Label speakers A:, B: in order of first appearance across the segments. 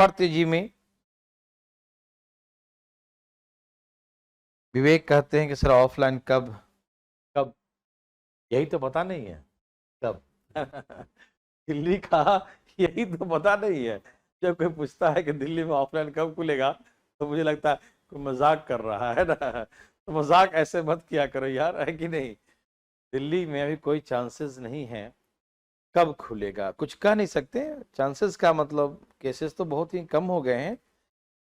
A: पढ़ते जी में विवेक कहते हैं कि सर ऑफलाइन कब कब, यही तो पता नहीं है कब। दिल्ली का यही तो पता नहीं है। जब कोई पूछता है कि दिल्ली में ऑफलाइन कब खुलेगा तो मुझे लगता है कोई मजाक कर रहा है ना। तो मजाक ऐसे मत किया करो यार, है कि नहीं। दिल्ली में अभी कोई चांसेस नहीं है। कब खुलेगा कुछ कह नहीं सकते। चांसेस का मतलब केसेस तो बहुत ही कम हो गए हैं,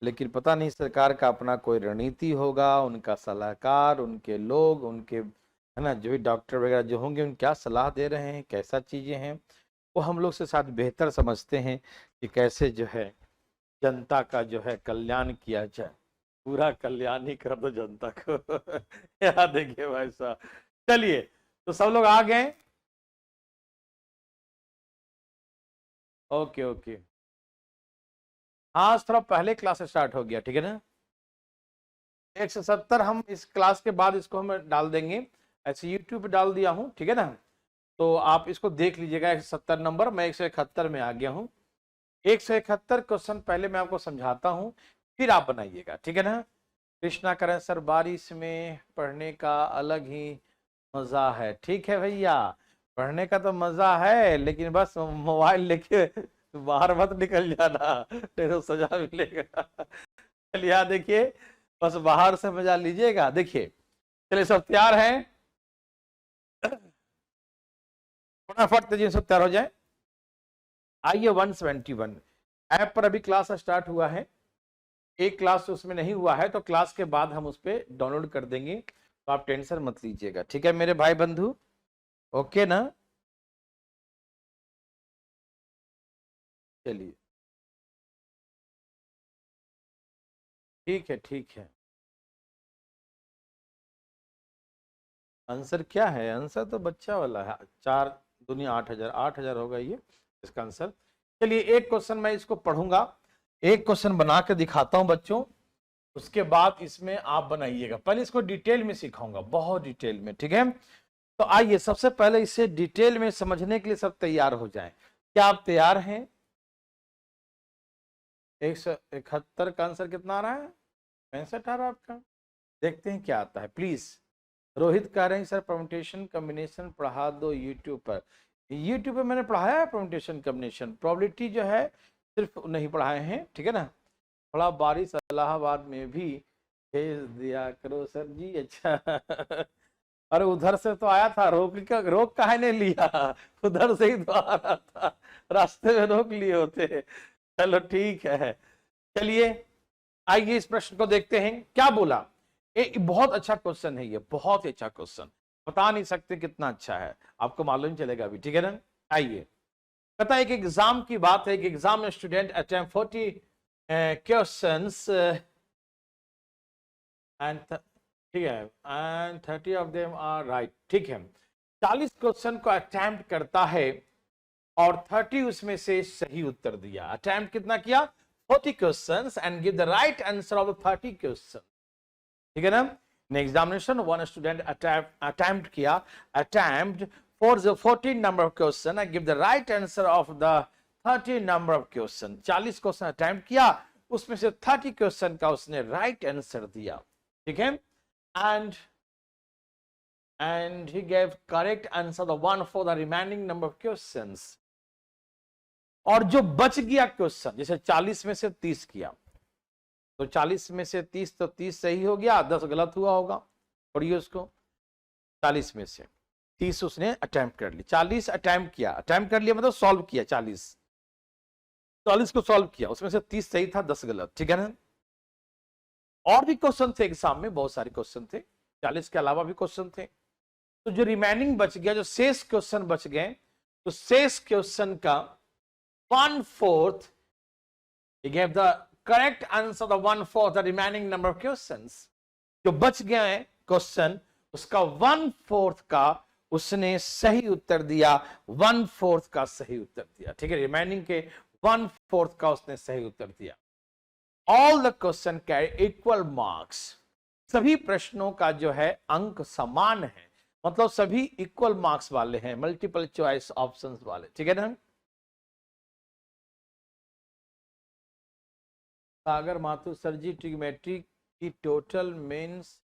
A: लेकिन पता नहीं सरकार का अपना कोई रणनीति होगा, उनका सलाहकार, उनके लोग, उनके है ना जो भी डॉक्टर वगैरह जो होंगे उन क्या सलाह दे रहे हैं, कैसा चीजें हैं, वो हम लोग से शायद बेहतर समझते हैं कि कैसे जो है जनता का जो है कल्याण किया जाए। पूरा कल्याण ही कर दो जनता को। याद देखिए भाई साहब। चलिए, तो सब लोग आ गए। Okay okay. आज थोड़ा पहले क्लास स्टार्ट हो गया, ठीक है ना। 170 हम इस क्लास के बाद इसको हम डाल देंगे, ऐसे यूट्यूब पे डाल दिया हूँ, ठीक है ना। तो आप इसको देख लीजिएगा। 170 नंबर, मैं 171 में आ गया हूँ। 171 क्वेश्चन पहले मैं आपको समझाता हूँ, फिर आप बनाइएगा, ठीक है ना। कृष्णा करें सर बारिश में पढ़ने का अलग ही मजा है। ठीक है भैया, पढ़ने का तो मजा है, लेकिन बस मोबाइल लेके बाहर मत निकल जाना, नहीं तो सजा मिलेगा। चलिए यहाँ देखिए, बस बाहर से मजा लीजिएगा। देखिए, चलिए सब तैयार हैं, फटाफट तेजी से तैयार हो जाए। आइए 171 ऐप पर अभी क्लास स्टार्ट हुआ है। एक क्लास उसमें नहीं हुआ है, तो क्लास के बाद हम उस पर डाउनलोड कर देंगे, तो आप टेंशन मत लीजिएगा, ठीक है मेरे भाई बंधु। ओके ना। चलिए ठीक है ठीक है। आंसर क्या है? आंसर तो बच्चा वाला है, 4 दूनी 8,000, 8,000 होगा ये इसका आंसर। चलिए एक क्वेश्चन मैं इसको पढ़ूंगा, एक क्वेश्चन बना के दिखाता हूं बच्चों, उसके बाद इसमें आप बनाइएगा। पहले इसको डिटेल में सिखाऊंगा, बहुत डिटेल में, ठीक है। तो आइए सबसे पहले इसे डिटेल में समझने के लिए सब तैयार हो जाएं। क्या आप तैयार हैं? 171 का आंसर कितना आ रहा है? 65 आ रहा है आपका। देखते हैं क्या आता है प्लीज। रोहित कह रहे हैं सर परम्यूटेशन कॉम्बिनेशन पढ़ा दो यूट्यूब पर। यूट्यूब पे मैंने पढ़ाया है परम्यूटेशन कॉम्बिनेशन, प्रोबेबिलिटी जो है सिर्फ नहीं पढ़ाए हैं, ठीक है ना। थोड़ा बारिश इलाहाबाद में भी भेज दिया करो सर जी। अच्छा। अरे उधर से तो आया था, रोक काहे ने लिया? उधर से ही तो आ रहा था, रास्ते में रोक लिए होते। चलो ठीक है। चलिए आइए इस प्रश्न को देखते हैं क्या बोला। बहुत अच्छा क्वेश्चन है ये, बहुत ही अच्छा क्वेश्चन, बता नहीं सकते कितना अच्छा है, आपको मालूम चलेगा अभी, ठीक है ना। आइए, पता है एक एग्जाम की बात है, एक एग्जाम में स्टूडेंट अटेम्प्ट 40 क्वेश्चंस एंड ठीक है and 30 of them are right, ठीक है। 40 क्वेश्चन को अटेम्प्ट करता है और 30 उसमें से सही उत्तर दिया। अटेम्प्ट कितना किया? 40 questions and give the right answer of 30 question, ठीक है ना। In examination one student attempt किया, attempt for the 14 number of question and give the right answer of the 30 number of question. 40 question attempt किया, उसमें से 30 question का उसने right answer दिया, ठीक है। And he gave correct answer the one for the remaining number of questions. और जो बच गया क्वेश्चन, जैसे 40 में से 30 किया, तो 40 में से 30, तो 30 सही हो गया, 10 गलत हुआ होगा। पढ़िए उसको, 40 में से 30 उसने अटेम्प्ट कर ली, 40 अटेम्प्ट किया, अटेम्प्ट कर लिया मतलब सॉल्व किया, 40 को सॉल्व किया, उसमें से 30 सही था, 10 गलत, ठीक है ना। और भी क्वेश्चन थे एग्जाम में, बहुत सारे क्वेश्चन थे, 40 के अलावा भी क्वेश्चन थे। तो जो रिमेनिंग बच गया, जो शेष क्वेश्चन बच गए, तो शेष क्वेश्चन का 1/4 he gave the correct answer the 1/4 the remaining number of questions। जो बच गया है क्वेश्चन, उसका 1/4 का उसने सही उत्तर दिया, 1/4 का सही उत्तर दिया, ठीक है। रिमेनिंग के 1/4 का उसने सही उत्तर दिया। All the question carry equal marks. सभी प्रश्नों का जो है अंक समान है, मतलब सभी इक्वल मार्क्स वाले हैं, मल्टीपल चॉइस ऑप्शंस वाले, ठीक है ना। सागर माथुर सर जी, ट्रिग्नोमेट्री की total means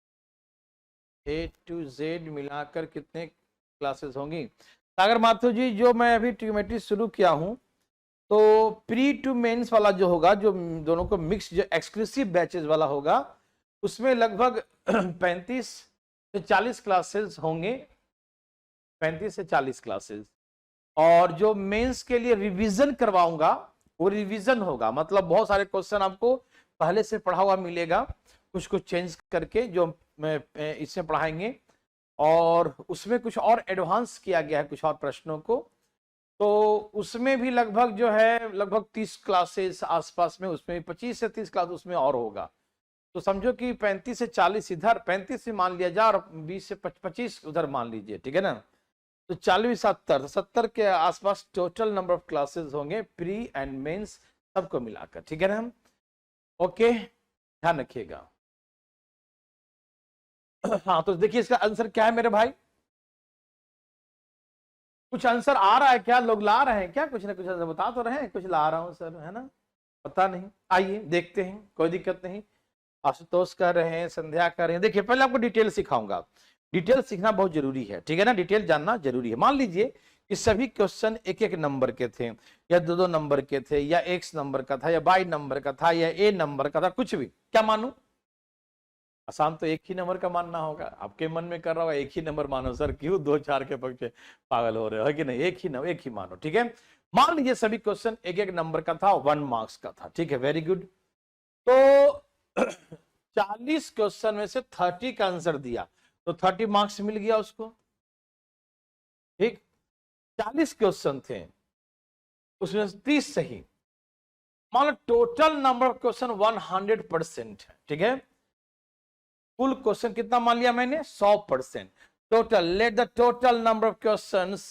A: A to Z मिलाकर कितने क्लासेस होंगी? सागर माथुर जी, जो मैं अभी ट्रिग्नोमेट्री शुरू किया हूं, तो प्री टू मेंस वाला जो होगा, जो दोनों को मिक्स, जो एक्सक्लूसिव बैचेस वाला होगा, उसमें लगभग 35 से 40 क्लासेस होंगे, 35 से 40 क्लासेस। और जो मेंस के लिए रिवीजन करवाऊंगा, वो रिवीजन होगा, मतलब बहुत सारे क्वेश्चन आपको पहले से पढ़ा हुआ मिलेगा, कुछ कुछ चेंज करके जो इसमें पढ़ाएंगे, और उसमें कुछ और एडवांस किया गया है कुछ और प्रश्नों को, तो उसमें भी लगभग जो है लगभग 30 क्लासेस आसपास में, उसमें 25 से 30 क्लास उसमें और होगा। तो समझो कि 35 से 40 इधर, 35 से मान लिया जाए, और 20 से 25 उधर मान लीजिए, ठीक है ना। तो 40 70, 70 के आसपास टोटल नंबर ऑफ क्लासेस होंगे प्री एंड मेंस सबको मिलाकर, ठीक है ना। ओके, ध्यान रखिएगा। हाँ, तो देखिए इसका आंसर क्या है मेरे भाई? कुछ आंसर आ रहा है क्या? लोग ला रहे हैं क्या? कुछ ना कुछ आंसर बता तो रहे हैं, कुछ ला रहा हूं सर, है ना। पता नहीं, आइए देखते हैं, कोई दिक्कत नहीं। आशुतोष कर रहे हैं, संध्या कर रहे हैं। देखिए पहले आपको डिटेल सिखाऊंगा, डिटेल सीखना बहुत जरूरी है, ठीक है ना, डिटेल जानना जरूरी है। मान लीजिए कि सभी क्वेश्चन एक एक नंबर के थे, या दो दो नंबर के थे, या एक्स नंबर का था, या वाई नंबर का था, या ए नंबर का था, कुछ भी, क्या मानूं? आसान तो एक ही नंबर का मानना होगा। आपके मन में कर रहा होगा एक ही नंबर मानो सर, क्यों दो चार के पक्ष पागल हो रहे हो, है कि नहीं? एक ही नंबर, एक ही मानो, ठीक है। मान लीजिए सभी क्वेश्चन एक एक नंबर का था, 1 मार्क्स का था, ठीक है, वेरी गुड। तो 40 क्वेश्चन में से 30 का आंसर दिया, तो 30 मार्क्स मिल गया उसको, ठीक। 40 क्वेश्चन थे, उसमें 30 सही, मान लो टोटल नंबर ऑफ क्वेश्चन 100% है, ठीक है। कुल क्वेश्चन कितना मान लिया मैंने? 100%। Total, let the total number of questions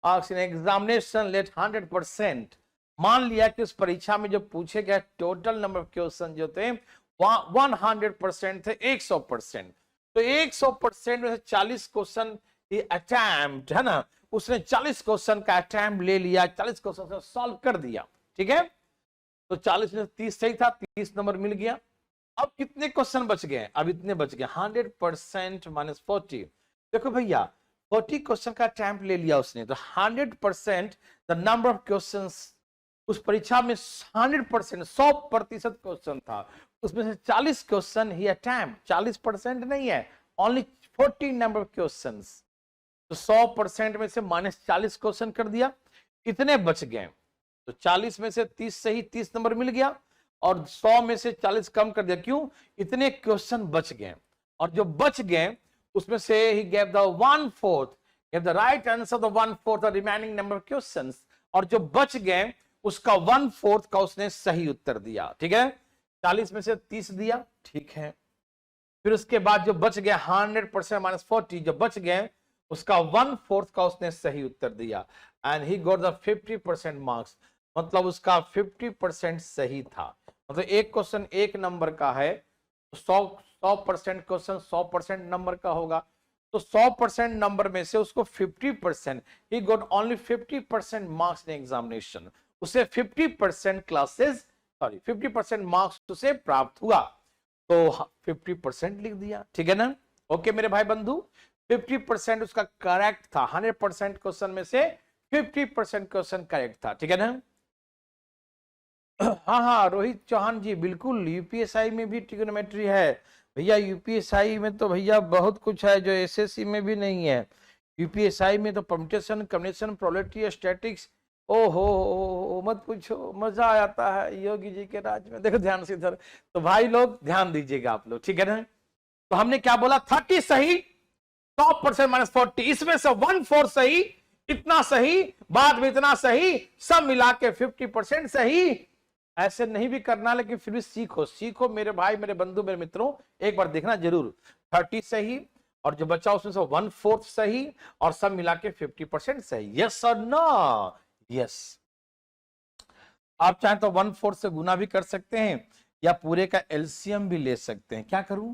A: asked in examination let 100%। मान लिया कि उस परीक्षा में जो पूछे गए टोटल नंबर ऑफ क्वेश्चन जो थे 100% थे, 100%। तो 100% में से 40 क्वेश्चन अटेम्प्ट है ना, उसने 40 क्वेश्चन का अटेम्प्ट ले लिया, 40 क्वेश्चन से सॉल्व कर दिया, ठीक है। तो 40 में से 30 सही था, 30 नंबर मिल गया। अब कितने क्वेश्चन बच गए? अब इतने बच गए, 100% माइनस 40। देखो भैया, 40 क्वेश्चन का अटेम्प्ट ले लिया उसने, तो 100% द नंबर ऑफ क्वेश्चंस उस परीक्षा में 100%, 100% क्वेश्चन था, उसमें से 40 क्वेश्चन ही अटेम्प्ट, 40% नहीं है, ओनली 40 नंबर ऑफ क्वेश्चंस। तो 100% में से माइनस 40 क्वेश्चन कर दिया, कितने बच गए? तो 40 में से 30 सही, 30 नंबर मिल गया, और 100 में से 40 कम कर दिया, क्यों? इतने क्वेश्चन बच गए, और जो बच गए उसमें से he gave the 1/4, gave the right answer the 1/4 the remaining number of questions, और जो बच गए उसका 1/4 का उसने सही उत्तर दिया, ठीक है। 40 में से 30 दिया, ठीक है। फिर उसके बाद जो बच गया 100% माइनस 40, जो बच गए उसका 1/4 का उसने सही उत्तर दिया, and he got the 50% marks, मतलब उसका 50% सही था। मतलब एक क्वेश्चन एक नंबर का है, 100% क्वेश्चन 100% नंबर का होगा, तो 100% नंबर में से उसको 50%, he got only 50% marks in examination, उसे 50% क्लासेस, सॉरी 50% मार्क्स उसे प्राप्त हुआ, तो 50% लिख दिया, ठीक है ना। ओके मेरे भाई बंधु, 50% उसका करेक्ट था, 100% क्वेश्चन में से 50% क्वेश्चन करेक्ट था, ठीक है ना। हाँ हाँ रोहित चौहान जी, बिल्कुल यूपीएसआई में भी ट्रिग्नोमेट्री है भैया। यूपीएसआई में तो भैया बहुत कुछ है जो एसएससी में भी नहीं है। यूपीएसआई में तो परम्यूटेशन, कॉम्बिनेशन, प्रोबेबिलिटी, स्टैटिक्स, ओहो मत पूछो, मजा आता है योगी जी के राज में। देखो ध्यान से इधर, तो भाई लोग ध्यान दीजिएगा आप लोग, ठीक है ना। तो हमने क्या बोला? 30 सही, 100% माइनस 40, इसमें से 1/4 सही, इतना सही, बाद में इतना सही, सब मिला के 50% सही। ऐसे नहीं भी करना, लेकिन फिर भी सीखो, सीखो मेरे भाई, मेरे बंधु, मेरे मित्रों, एक बार देखना जरूर। 30 सही, और जो बचा उसमें से 1/4 सही, और सब मिला के 50% सही। यस और नो? यस। आप चाहें तो 1/4 से गुना भी कर सकते हैं, या पूरे का एलसीएम भी ले सकते हैं। क्या करूं?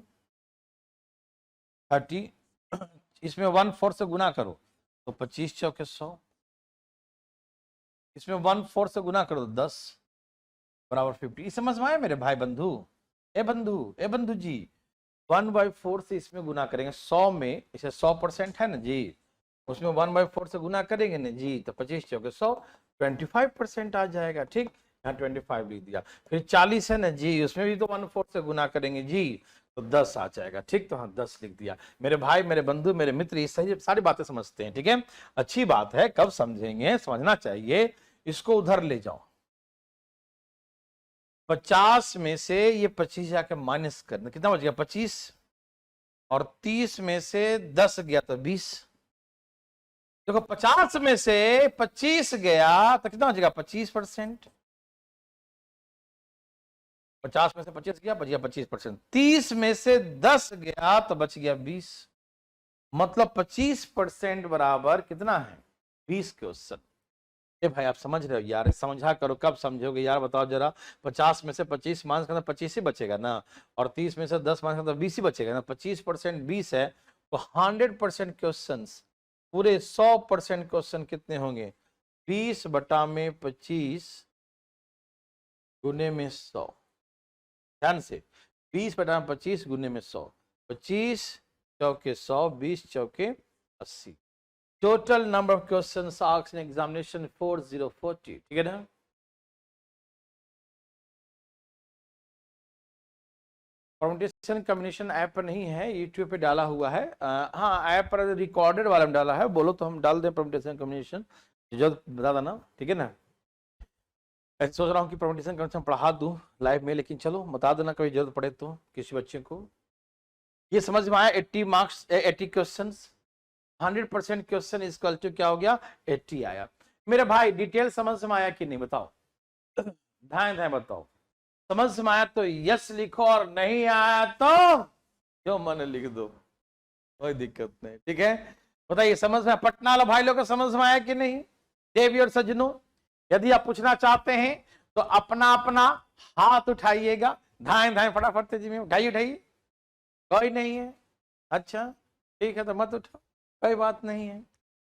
A: 30, इसमें 1/4 से गुना करो तो 25 चौके 100, इसमें 1/4 से गुना करो तो 10, बराबर 50। समझ में आया मेरे भाई बंधु? ए बंधु जी, 1/4 से इसमें गुना करेंगे 100 में, इसे 100% है ना जी, उसमें 1/4 से गुना करेंगे ना जी, तो 25 चौके 100, 25% आ जाएगा। ठीक, यहाँ 25 लिख दिया। फिर 40 है ना जी, उसमें भी तो 1/4 से गुना करेंगे जी, तो 10 आ जाएगा। ठीक, तो हाँ 10 लिख दिया। मेरे भाई, मेरे बंधु, मेरे मित्र, ये सही सारी बातें समझते हैं। ठीक है, अच्छी बात है, कब समझेंगे, समझना चाहिए। इसको उधर ले जाओ, 50 में से ये 25 जाके माइनस करना, कितना बच गया 25, और 30 में से 10 गया तो 20। देखो 50 में से 25 गया तो कितना बचेगा 25%। 50 में से 25 गया, बच गया 25%। 30 में से 10 गया तो बच गया 20, मतलब 25% बराबर कितना है 20 क्वेश्चन। ये भाई आप समझ रहे हो यार, समझा करो, कब समझोगे यार बताओ जरा। 50 में से 25 माइनस करना 25 ही बचेगा ना, और 30 में से 10 माइनस करना 20 ही बचेगा ना। 25% 20 है, तो 100% क्वेश्चन, पूरे 100% क्वेश्चन कितने होंगे 20/25 गुने में 100। ध्यान से, 20/25 गुने में 100, 25 चौके 100, 20 चौके 80। Total number of questions asked in examination 4040। ठीक है ना? परमुटेशन कॉम्बिनेशन ऐप पर नहीं है, यूट्यूब पे डाला हुआ है। हाँ, ऐप पर रिकॉर्डेड वाला में डाला है, बोलो तो हम डाल दें परमुटेशन कॉम्बिनेशन, जल्द बता देना। ठीक है ना? ऐसे सोच रहा हूँ कि परमुटेशन कॉम्बिनेशन पढ़ा दूं लाइव में, लेकिन चलो बता देना कभी जरूरत पड़े तो किसी बच्चे को। ये समझ में आया? 80 marks, 80 question, 100% question equal to क्या हो गया 80 आया। मेरे भाई डिटेल समझ में आया कि नहीं बताओ, ध्यान ध्यान बताओ। समझ में आया तो यस लिखो, और नहीं आया तो जो मन लिख दो, कोई दिक्कत नहीं। ठीक है, बताइए समझ में? पटना वाला भाई लोग को समझ में आया कि नहीं? देवी और सज्जनों, यदि आप पूछना चाहते हैं तो अपना अपना हाथ उठाइएगा, धाए धाए फटाफट तेजी में उठाइए उठाइए। कोई नहीं है? अच्छा ठीक है, तो मत उठाओ, कोई बात नहीं है।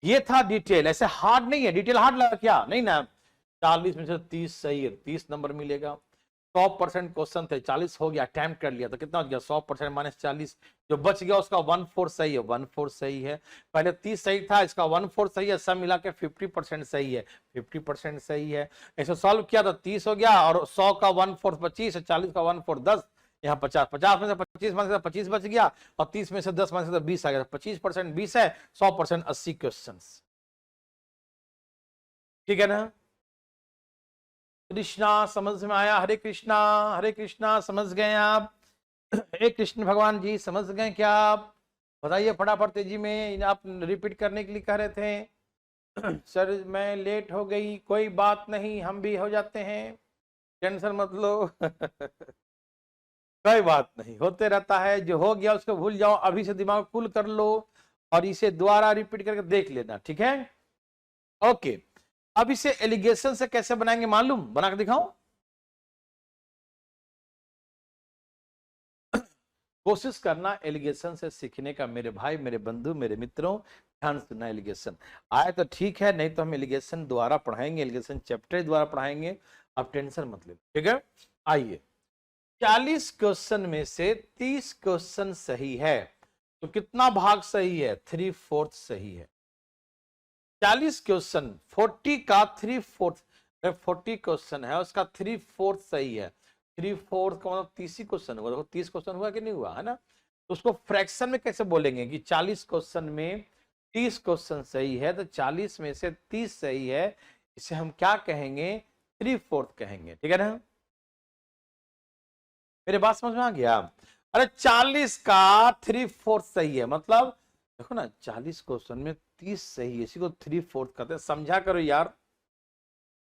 A: ये था डिटेल, ऐसे हार्ड नहीं है। डिटेल हार्ड लगा क्या? नहीं ना। 40 में से 30 सही है, 30 नंबर मिलेगा। 100% क्वेश्चन थे, 40 हो गया, अटेम्प्ट कर लिया तो कितना हो गया 100% माइनस 40, जो बच गया उसका 1/4 सही है, 1/4 सही है। पहले 30 सही था, इसका 1/4 सही है, सब मिला के 50% सही है, 50% सही है। ऐसे सॉल्व किया तो 30 हो गया, और 100 का 1/4 25, 40 का 1/4 10, यहाँ 50, 50 में से 25 माइनस 25 बच गया, और 30 में से 10 माइनस 20 आ गया। 25% 20 है, 100% 80 क्वेश्चन। ठीक है ना? कृष्णा समझ में आया? हरे कृष्णा, हरे कृष्णा, समझ गए आप? एक कृष्ण भगवान जी समझ गए क्या आप? बताइए फटाफट तेजी में, आप रिपीट करने के लिए कह रहे थे। सर मैं लेट हो गई, कोई बात नहीं, हम भी हो जाते हैं, टेंशन मत लो। कोई बात नहीं, होते रहता है। जो हो गया उसको भूल जाओ, अभी से दिमाग कूल कर लो, और इसे दोबारा रिपीट करके देख लेना। ठीक है, ओके। अब इसे एलिगेशन से कैसे बनाएंगे मालूम? बना के दिखाऊं? कोशिश करना एलिगेशन से सीखने का मेरे भाई, मेरे बंधु, मेरे मित्रों, ध्यान सुनना। एलिगेशन आए तो ठीक है, नहीं तो हम एलिगेशन द्वारा पढ़ाएंगे, एलिगेशन चैप्टर द्वारा पढ़ाएंगे, आप टेंशन मत ले। ठीक है, आइए। 40 क्वेश्चन में से 30 क्वेश्चन सही है, तो कितना भाग सही है? 3/4 सही है। 40 क्वेश्चन, 40 का 3/4, 40 क्वेश्चन है, उसका 3/4 सही है। 3/4 का मतलब 30 ही क्वेश्चन हुआ। देखो 30 क्वेश्चन हुआ कि नहीं हुआ, है ना? तो उसको फ्रैक्शन में कैसे बोलेंगे कि 40 क्वेश्चन में 30 क्वेश्चन सही है, तो 40 में से 30 सही है, इसे हम क्या कहेंगे? 3/4 कहेंगे। ठीक है ना? मेरे बात समझ में आ गया? अरे 40 का 3/4 सही है, मतलब देखो ना, 40 क्वेश्चन में 30 सही है, इसी को 3/4 कहते हैं। समझा करो यार।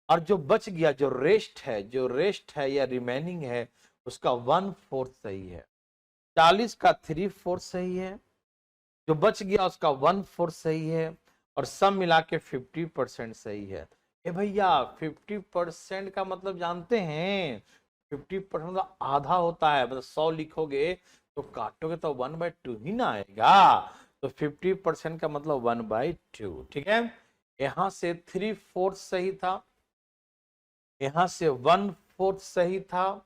A: और जो बच गया, जो रेस्ट है या रिमेनिंग है, उसका 1/4 सही है। 40 का 3/4 सही है, जो बच गया उसका 1/4 सही है, और सब मिला के 50% सही है। ए भैया 50% का मतलब जानते हैं? 50% मतलब आधा होता है, मतलब 100 लिखोगे तो काटोगे तो 1/2 ही ना आएगा। तो 50% का मतलब 1/2। ठीक है, यहां से 3/4 सही था, यहां से 1/4 1/4 सही था।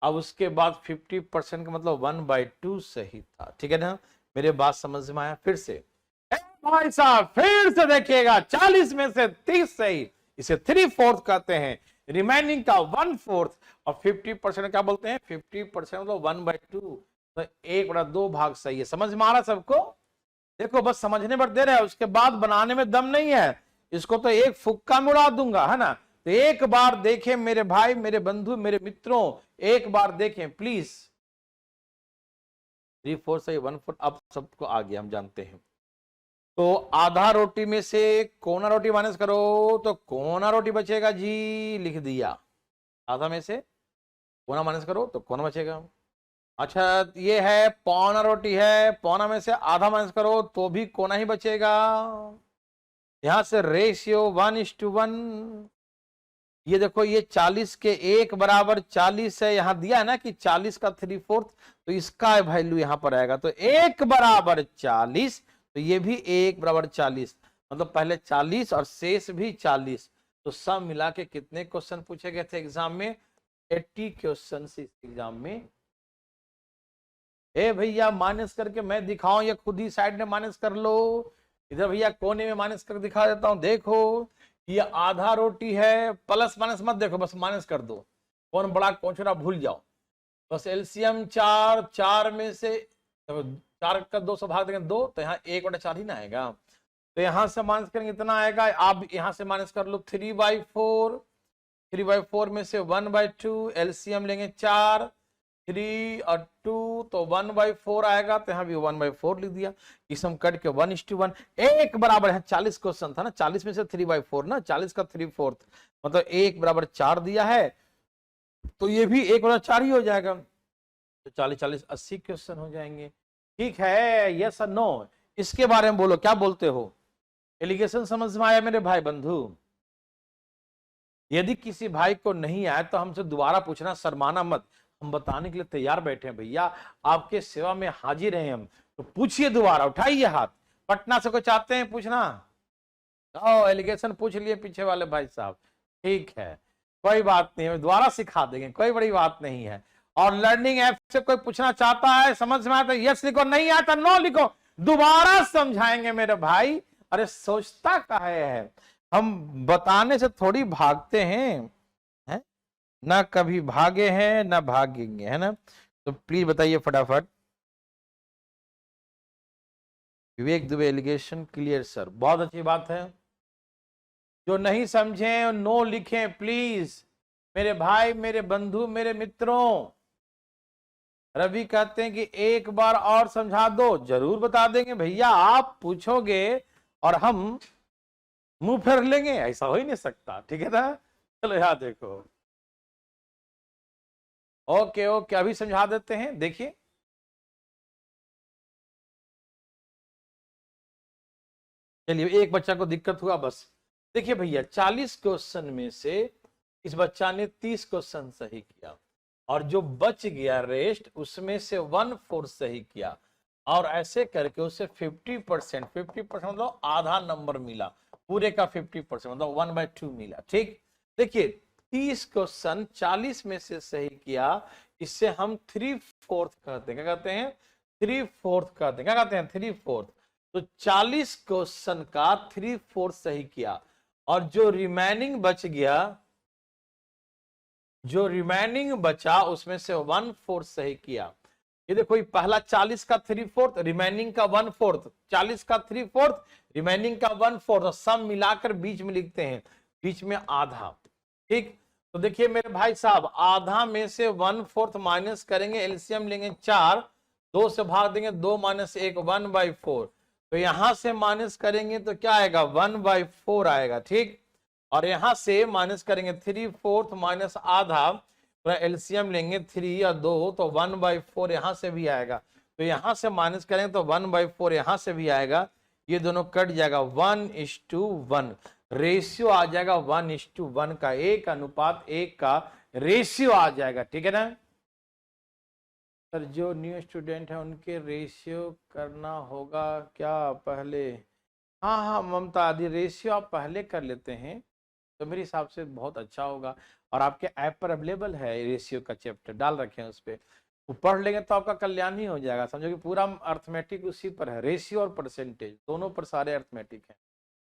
A: अब उसके बाद 50% का मतलब 1/2 सही था। ठीक है ना, मेरे बात समझ में आया? फिर से भाई साहब फिर से देखिएगा, 40 में से 30 सही, इसे 3/4 कहते हैं। रिमेनिंग का 1/4 और 50% क्या बोलते हैं? 50% मतलब 1/2, तो 1/2 भाग सही है। समझ में आ रहा सबको? देखो बस समझने पर दे रहा है, उसके बाद बनाने में दम नहीं है। इसको तो एक फुक्का में उड़ा दूंगा, है ना। तो एक बार देखें मेरे भाई, मेरे बंधु, मेरे मित्रों, एक बार देखें प्लीज। 3/4 सही, 1/4 अब सबको आ गया, हम जानते हैं। तो आधा रोटी में से कोना रोटी माइनस करो तो कोना रोटी बचेगा जी, लिख दिया। आधा में से कोना माइनस करो तो कोना बचेगा। अच्छा ये है पौना रोटी है, पौना में से आधा माइनस करो तो भी कोना ही बचेगा। यहां से रेशियो 1:1। ये देखो ये 40 के 1/40 है, यहां दिया है ना कि 40 का 3/4, तो इसका वैल्यू यहां पर आएगा। तो 1/40, तो ये भी 1/40, मतलब पहले 40 और शेष भी 40। तो सब मिला के कितने क्वेश्चन पूछे गए थे एग्जाम में? 80 क्वेश्चन इस एग्जाम में। ए भैया माइनस करके मैं दिखाऊं या खुद ही साइड में माइनस कर लो? इधर भैया कोने में माइनस कर दिखा देता हूं। देखो ये आधा रोटी है, प्लस माइनस मत देखो, बस माइनस कर दो। कौन बड़ा कौन छोटा भूल जाओ। बस एलसीएम 4, 4 में से 4 का 2 से भाग देंगे 2, तो यहाँ 1/4 ही ना आएगा। तो यहां से माइनस करेंगे इतना आएगा। आप यहां से माइनस कर लो 3/4, 3/4 में से 1/2, एलसीएम लेंगे 4, 3 और 2, तो 1/4 आएगा। तो यहाँ भी 1/4 लिख दिया। इसम कट के 1:1, एक बराबर है 40 क्वेश्चन था ना, 40 में से 3/4 ना, 40 का 3/4 मतलब 1/4 दिया है, तो ये भी 1/4 ही हो जाएगा। तो 40 40 80 क्वेश्चन हो जाएंगे। ठीक है, यस और नो, इसके बारे में बोलो, क्या बोलते हो? एलिगेशन समझ में आया मेरे भाई बंधु? यदि किसी भाई को नहीं आया तो हमसे दोबारा पूछना, शर्माना मत, हम बताने के लिए तैयार बैठे हैं भैया, आपके सेवा में हाजिर हैं हम। तो पूछिए दोबारा, उठाइए हाथ। पटना से कोई चाहते हैं पूछना? एलिगेशन पूछ लिए पीछे वाले भाई साहब, ठीक है, कोई बात नहीं, दोबारा सिखा देंगे, कोई बड़ी बात नहीं है। और लर्निंग ऐप से कोई पूछना चाहता है, समझ में आता है यस लिखो, नहीं आता नो लिखो, दोबारा समझाएंगे मेरे भाई। अरे सोचता काहे है, हम बताने से थोड़ी भागते हैं, है ना, कभी भागे हैं ना भागेंगे, है ना। तो प्लीज बताइए फटाफट। Vivek Dubey allegation clear sir, बहुत अच्छी बात है। जो नहीं समझे नो लिखें प्लीज मेरे भाई, मेरे बंधु, मेरे मित्रों। रवि कहते हैं कि एक बार और समझा दो, जरूर बता देंगे भैया, आप पूछोगे और हम मुंह फेर लेंगे, ऐसा हो ही नहीं सकता, ठीक है ना। चलो यहां देखो, ओके ओके, अभी समझा देते हैं, देखिए। चलिए एक बच्चा को दिक्कत हुआ बस। देखिए भैया 40 क्वेश्चन में से इस बच्चा ने 30 क्वेश्चन सही किया, और जो बच गया रेस्ट उसमें से 1/4 सही किया, और ऐसे करके उसे 50% मतलब आधा नंबर मिला, पूरे का 50% मतलब 1/2 मिला। ठीक, देखिए 30 क्वेश्चन 40 में से सही किया, इससे हम 3/4 कहते हैं। क्या कहते हैं? 3/4 कहते हैं। क्या कहते हैं? 3/4। तो 40 क्वेश्चन का 3/4 सही किया, और जो रिमेनिंग बच गया, जो रिमेनिंग बचा उसमें से 1/4 सही किया। ये देखो ये पहला 40 का 3/4, रिमेनिंग का 1/4, 40 का 3/4, रिमेनिंग का 1/4, और सब मिलाकर बीच में लिखते हैं, बीच में आधा। ठीक, तो देखिए मेरे भाई साहब, आधा में से 1/4 माइनस करेंगे, एलसीएम लेंगे 4, 2 से भाग देंगे 2 - 1 1/4, तो यहां से माइनस करेंगे तो क्या आएगा? 1/4 आएगा। ठीक, और यहां से माइनस करेंगे 3/4 माइनस आधा, तो एलसीएम लेंगे 3 और 2, तो 1/4 यहां से भी आएगा। तो यहां से माइनस करेंगे तो 1/4 यहां से भी आएगा, ये दोनों कट जाएगा, 1:1 रेशियो आ जाएगा, 1:1 का, 1:1 का रेशियो आ जाएगा। ठीक है ना सर? जो न्यू स्टूडेंट है उनके रेशियो करना होगा क्या पहले? हाँ हाँ ममता आदि, रेशियो आप पहले कर लेते हैं तो मेरे हिसाब से बहुत अच्छा होगा। और आपके ऐप पर अवेलेबल है रेशियो का चैप्टर, डाल रखे हैं उस पर, वो पढ़ लेंगे तो आपका कल्याण ही हो जाएगा। समझो कि पूरा अर्थमेटिक उसी पर है, रेशियो और परसेंटेज दोनों पर सारे अर्थमेटिक है।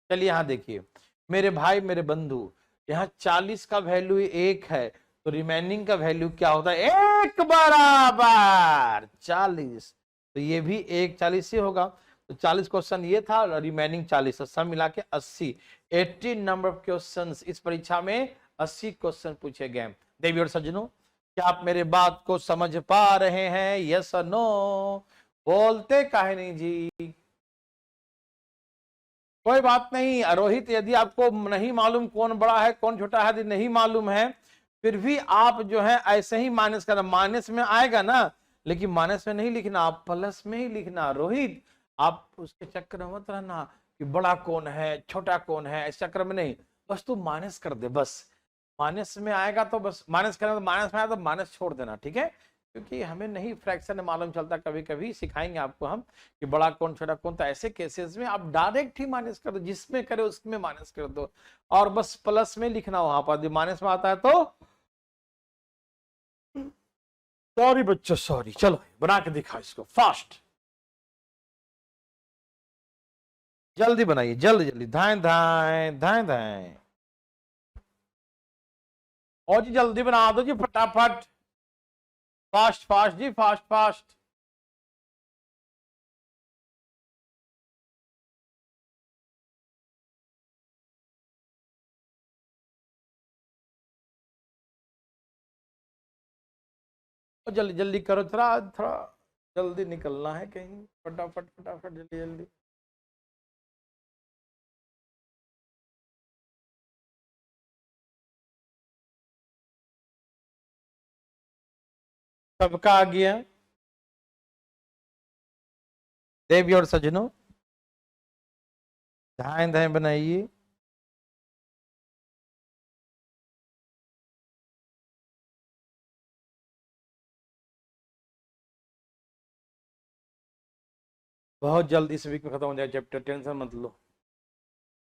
A: चलिए यहाँ देखिए मेरे भाई मेरे बंधु, यहाँ 40 का वैल्यू 1 है, तो रिमेनिंग का वैल्यू क्या होता है? 1 बराबर 40। तो ये भी 1 40 से होगा। तो 40 क्वेश्चन ये था और रिमेनिंग 40, तो सब मिला के 80। 80 नंबर ऑफ क्वेश्चन इस परीक्षा में 80 क्वेश्चन पूछे गए। देवी और सज्जनों, क्या आप मेरे बात को समझ पा रहे हैं? यस और नो? बोलते काहे नहीं जी? कोई बात नहीं रोहित, यदि आपको नहीं मालूम कौन बड़ा है कौन छोटा है, यदि नहीं मालूम है, फिर भी आप जो है ऐसे ही माइनस करना, माइनस में आएगा ना, लेकिन माइनस में नहीं लिखना, आप प्लस में ही लिखना। रोहित आप उसके चक्कर में मत रहना कि बड़ा कौन है छोटा कौन है, इस चक्कर में नहीं, बस तू माइनस कर दे। बस माइनस में आएगा तो बस माइनस करना, तो माइनस में आया तो माइनस छोड़ देना, ठीक है? क्योंकि हमें नहीं फ्रैक्शन मालूम चलता, कभी कभी सिखाएंगे आपको हम कि बड़ा कौन छोटा कौन। तो ऐसे केसेस में आप डायरेक्ट ही माइनस कर दो, जिसमें करे उसमें माइनस कर दो, और बस प्लस में लिखना वहां पर। माइनस में आता है तो सॉरी बच्चों सॉरी। चलो बना के दिखा इसको फास्ट, जल्दी बनाइए, जल्दी जल्दी, धाए धाए धाए धाए। और जी जल्दी बना दो जी फटाफट, फास्ट फास्ट जी, फास्ट फास्ट। और जल्दी जल्दी करो, थोड़ा थोड़ा जल्दी निकलना है कहीं, फटाफट फटाफट जल्दी जल्दी। सबका आ गया? देवी और सज्जनों धाए धाए बनाइए। बहुत जल्द इस वीक में खत्म हो जाए चैप्टर, टेंशन मत लो।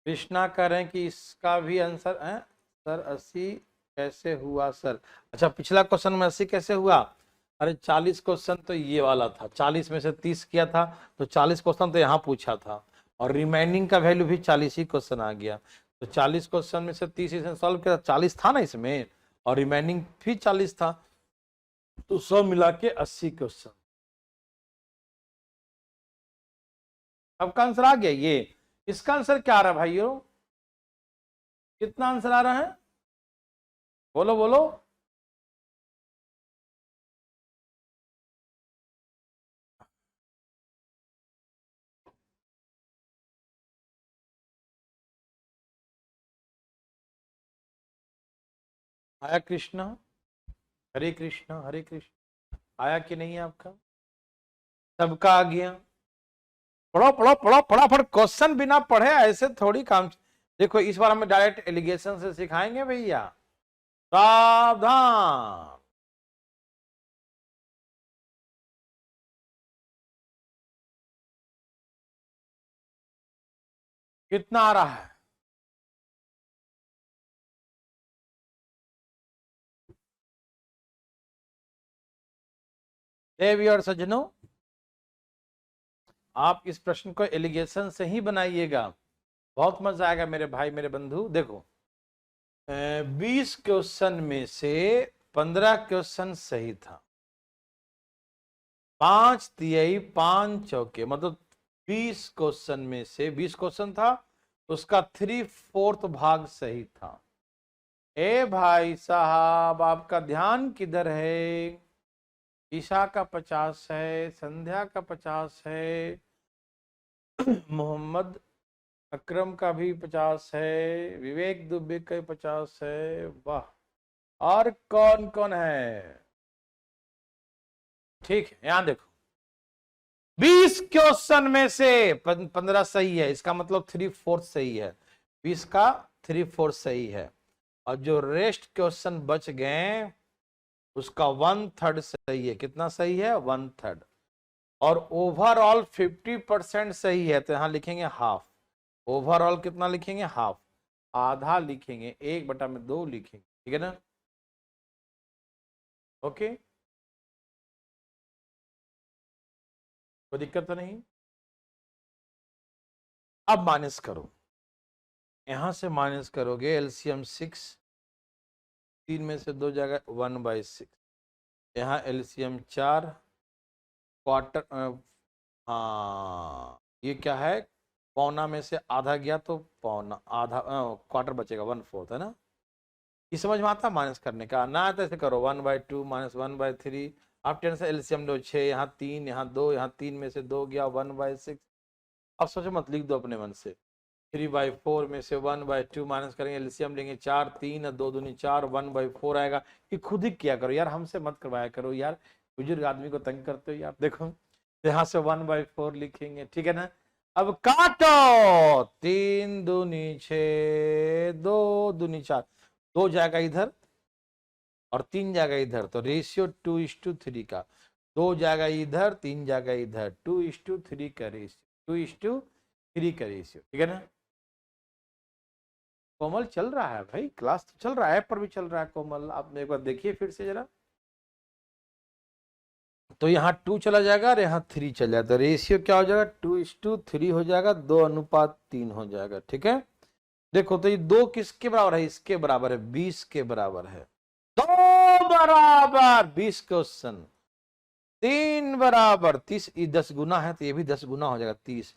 A: कृष्णा कह रहे हैं कि इसका भी आंसर है सर 80 कैसे हुआ सर? अच्छा पिछला क्वेश्चन में 80 कैसे हुआ? अरे 40 क्वेश्चन तो ये वाला था, 40 में से 30 किया था, तो 40 क्वेश्चन तो यहाँ पूछा था, और रिमाइंडिंग का वैल्यू भी 40 ही क्वेश्चन आ गया। तो 40 क्वेश्चन में से 30 इसने सॉल्व किया, 40 था ना इसमें, और रिमाइंडिंग भी 40 था, तो सब मिला के 80 क्वेश्चन। आपका आंसर आ गया ये। इसका आंसर क्या आ रहा है भाइयों? कितना आंसर आ रहा है? बोलो बोलो। आया कृष्णा? हरे कृष्णा हरे कृष्णा। आया कि नहीं आपका? सबका आ गया? पढ़ो पढ़ो पढ़ो फटाफट, क्वेश्चन बिना पढ़े ऐसे थोड़ी काम। देखो इस बार हमें डायरेक्ट एलिगेशन से सिखाएंगे भैया, सावधान। कितना आ रहा है? देवी और सज्जनों, आप इस प्रश्न को एलिगेशन से ही बनाइएगा, बहुत मजा आएगा मेरे भाई मेरे बंधु। देखो 20 क्वेश्चन में से 15 क्वेश्चन सही था, 5 तिहाई 5 चौके, मतलब 20 क्वेश्चन में से 20 क्वेश्चन था, उसका 3/4 भाग सही था। ए भाई साहब आपका ध्यान किधर है? ईशा का 50 है, संध्या का 50 है, मोहम्मद अकरम का भी 50 है, विवेक दुबे का 50 है, वाह। और कौन कौन है? ठीक है यहां देखो, 20 क्वेश्चन में से 15 सही है, इसका मतलब 3/4 सही है, 20 का 3/4 सही है, और जो रेस्ट क्वेश्चन बच गए उसका 1/3 सही है। कितना सही है? 1/3। और ओवरऑल 50% सही है, तो यहां लिखेंगे हाफ। ओवरऑल कितना लिखेंगे? हाफ। आधा लिखेंगे, 1/2 लिखेंगे, ठीक है ना। ओके, कोई दिक्कत तो नहीं। अब माइनस करो, यहां से माइनस करोगे, एलसीएम 6, 3 में से 2 जाएगा 1/6, यहाँ एलसीएम 4, क्वार्टर, हाँ ये क्या है, पौना में से आधा गया तो पौना, आधा क्वार्टर बचेगा, 1/4 है ना। ये समझ में आता माइनस करने का ना, आता ऐसे करो 1/2 माइनस 1/3। आप 10 से एलसीएम लो, 6, यहाँ 3, यहाँ 2, यहाँ 3 में से 2 गया, 1/6। अब सोचो मत, लिख दो अपने मन से। 3/4 में से 1/2 माइनस करेंगे, एलसीएम लेंगे 4, 3 और 2 दूनी 4, 1/4 आएगा। ये खुद ही किया करो यार, हमसे मत करवाया करो यार, बुजुर्ग आदमी को तंग करते हो यार। देखो यहाँ से 1/4 लिखेंगे, ठीक है ना। अब काटो, 3 दूनी 6, 2 दूनी 4, 2 जाएगा इधर और 3 जाएगा इधर, तो रेशियो 2:3 का। 2 जाएगा इधर, 3 जाएगा इधर, 2:3 का रेशियो, 2:3 का रेशियो, ठीक है ना। कोमल चल रहा है भाई, क्लास तो चल रहा है, ऐप पर भी चल रहा है कोमल, आप एक बार देखिए फिर से जरा। तो यहाँ 2 चला जाएगा और यहाँ 3 चल जाएगा, तो रेशियो क्या हो जाएगा, 2:3 हो जाएगा, 2:3 हो जाएगा, ठीक है। देखो तो ये 2 किसके बराबर है, इसके बराबर है, 20 के बराबर है। 2 बराबर 20 क्वेश्चन, 3 बराबर 30, 10 गुना है तो ये भी 10 गुना हो जाएगा 30।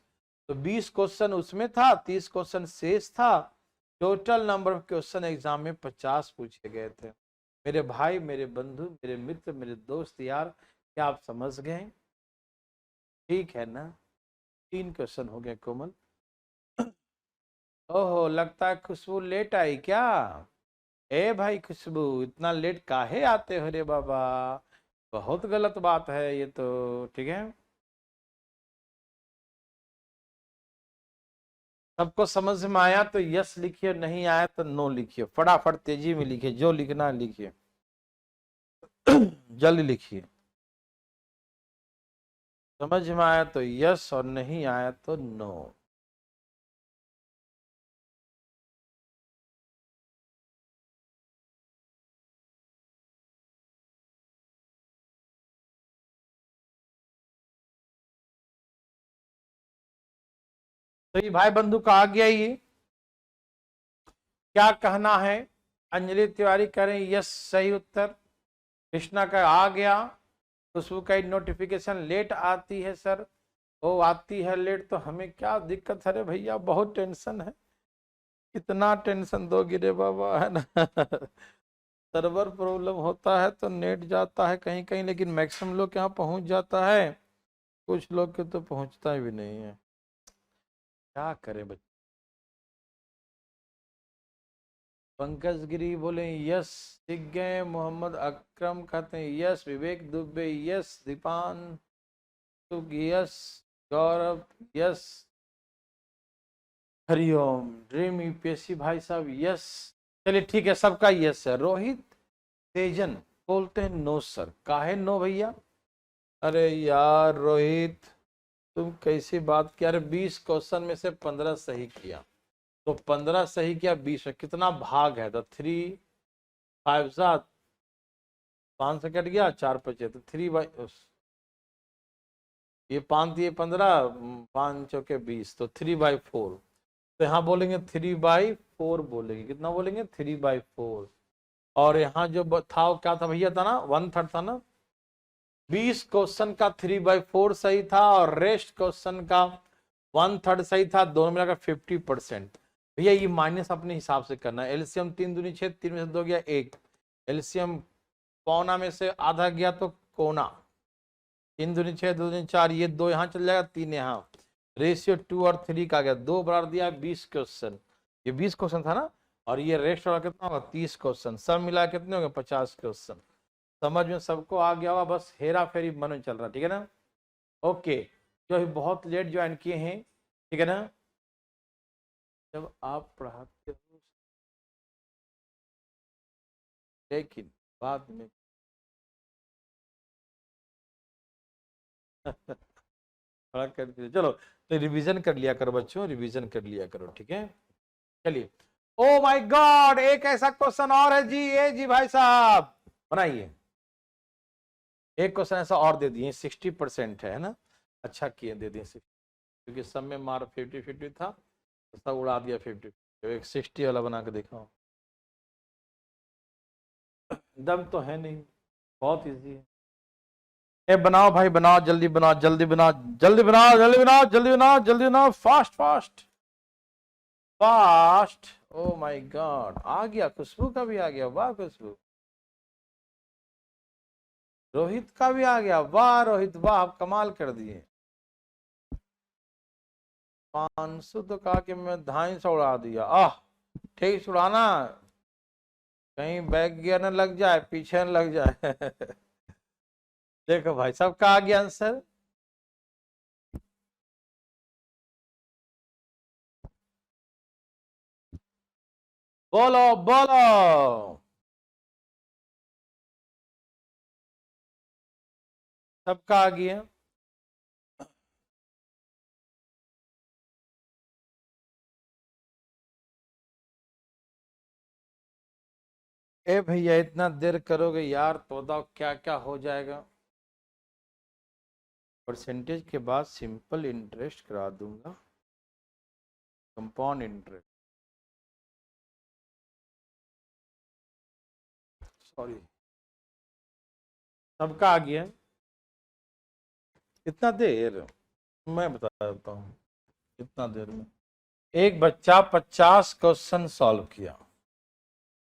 A: तो 20 क्वेश्चन उसमें था, 30 क्वेश्चन शेष था। Total number of question exam में 50 पूछे गए थे। मेरे भाई, मेरे बंधु, मेरे मित्र, मेरे दोस्त यार, क्या आप समझ गए, ठीक है ना। 3 क्वेश्चन हो गए कोमल। ओहो, लगता है खुशबू लेट आई क्या। ए भाई खुशबू, इतना लेट काहे आते हो रे बाबा, बहुत गलत बात है ये तो, ठीक है। सबको समझ में आया तो यस लिखिए, नहीं आया तो नो लिखिए, फटाफट तेजी में लिखिए, जो लिखना है लिखिए, जल्दी लिखिए। समझ में आया तो यस और नहीं आया तो नो। तो ये भाई बंधु का आ गया, ये क्या कहना है। अंजलि तिवारी करें यस सही उत्तर। कृष्णा का आ गया। खुशबू का नोटिफिकेशन लेट आती है सर, वो आती है लेट तो हमें क्या दिक्कत है रे भैया, बहुत टेंशन है। कितना टेंशन दोगे रे बाबा, है ना। सर्वर प्रॉब्लम होता है तो नेट जाता है कहीं कहीं, लेकिन मैक्सिमम लोग यहाँ पहुंच जाता है, कुछ लोग के तो पहुंचता भी नहीं है, क्या करें बच्चे। पंकज गिरी बोले यस, सीख गए। मोहम्मद अकरम कहते हैं yes. Vivek Dubey yes. दीपान yes. गौरव यस। हरिओम। ड्रीम यूपीएससी भाई साहब यस। चलिए ठीक है, सबका यस है। रोहित तेजन बोलते हैं नो सर, काहे नो भैया। अरे यार रोहित, तुम कैसी बात किया, अरे 20 क्वेश्चन में से 15 सही किया, तो 15 सही किया 20 में कितना भाग है, तो 3 5 7, 5 से कट गया, 4 बचे तो 3 बाई, ये 5 ये 15, 5 चौके 20, तो 3/4। तो यहाँ बोलेंगे 3/4 बोलेंगे, कितना बोलेंगे 3/4। और यहाँ जो था वो क्या था भैया, था ना 1/3 था ना। 20 क्वेश्चन का 3/4 सही था और रेस्ट क्वेश्चन का 1/3 सही था, दोनों मिलाकर 50%। भैया ये माइनस अपने हिसाब से करना है। एलसीएम 3 दूनी 6, 3 में से 2 गया 1, एलसीएम पौना में से आधा गया तो कोना, 3 दूनी 6, 2 दूनी 4, ये 2 यहाँ चल जाएगा, 3 यहाँ। रेशियो 2 और 3 का गया, 2 बराबर दिया 20 क्वेश्चन, ये 20 क्वेश्चन था ना, और ये रेस्ट वाला कितना होगा 30 क्वेश्चन, सब मिला कितने होंगे 50 क्वेश्चन। समझ में सबको आ गया होगा, बस हेरा फेरी मन में चल रहा, ठीक है ना। ओके, जो अभी बहुत लेट ज्वाइन किए हैं, ठीक है ना, जब आप पढ़ाते हो लेकिन बाद में थोड़ा कर दिया, चलो तो रिवीजन कर लिया करो बच्चों, रिवीजन कर लिया करो, ठीक है। चलिए ओ माय गॉड, एक ऐसा क्वेश्चन और है जी, ये जी भाई साहब बनाइए। एक क्वेश्चन ऐसा और दे दिए, 60% है ना, अच्छा किए दे दिए 60, क्योंकि सब में मार 50-50 था तो सब उड़ा दिया 50, तो एक 60 वाला बना के दिखाओ। दम तो है नहीं, बहुत इजी है। ए बनाओ भाई बनाओ, जल्दी बनाओ, जल्दी बनाओ, जल्दी बनाओ, जल्दी बनाओ, जल्दी बनाओ, जल्दी बनाओ, fast fast fast. Oh my God, आ गया, खुशबू का भी आ गया, वाह खुशबू। रोहित का भी आ गया, वाह रोहित वाह, आप कमाल कर दिए। 500 तो कहा कि मैं 250 उड़ा दिया, आह ठीक से उड़ाना, कहीं बैक गियर न लग जाए, पीछे न लग जाए। देखो भाई साहब का आ गया आंसर। बोलो बोलो, सबका आ गया। ए भैया इतना देर करोगे यार तो बताओ क्या क्या हो जाएगा। परसेंटेज के बाद सिंपल इंटरेस्ट करा दूंगा, कंपाउंड इंटरेस्ट, सॉरी, सबका आ गया। इतना देर, मैं बता देता हूँ इतना देर में। एक बच्चा 50 क्वेश्चन सॉल्व किया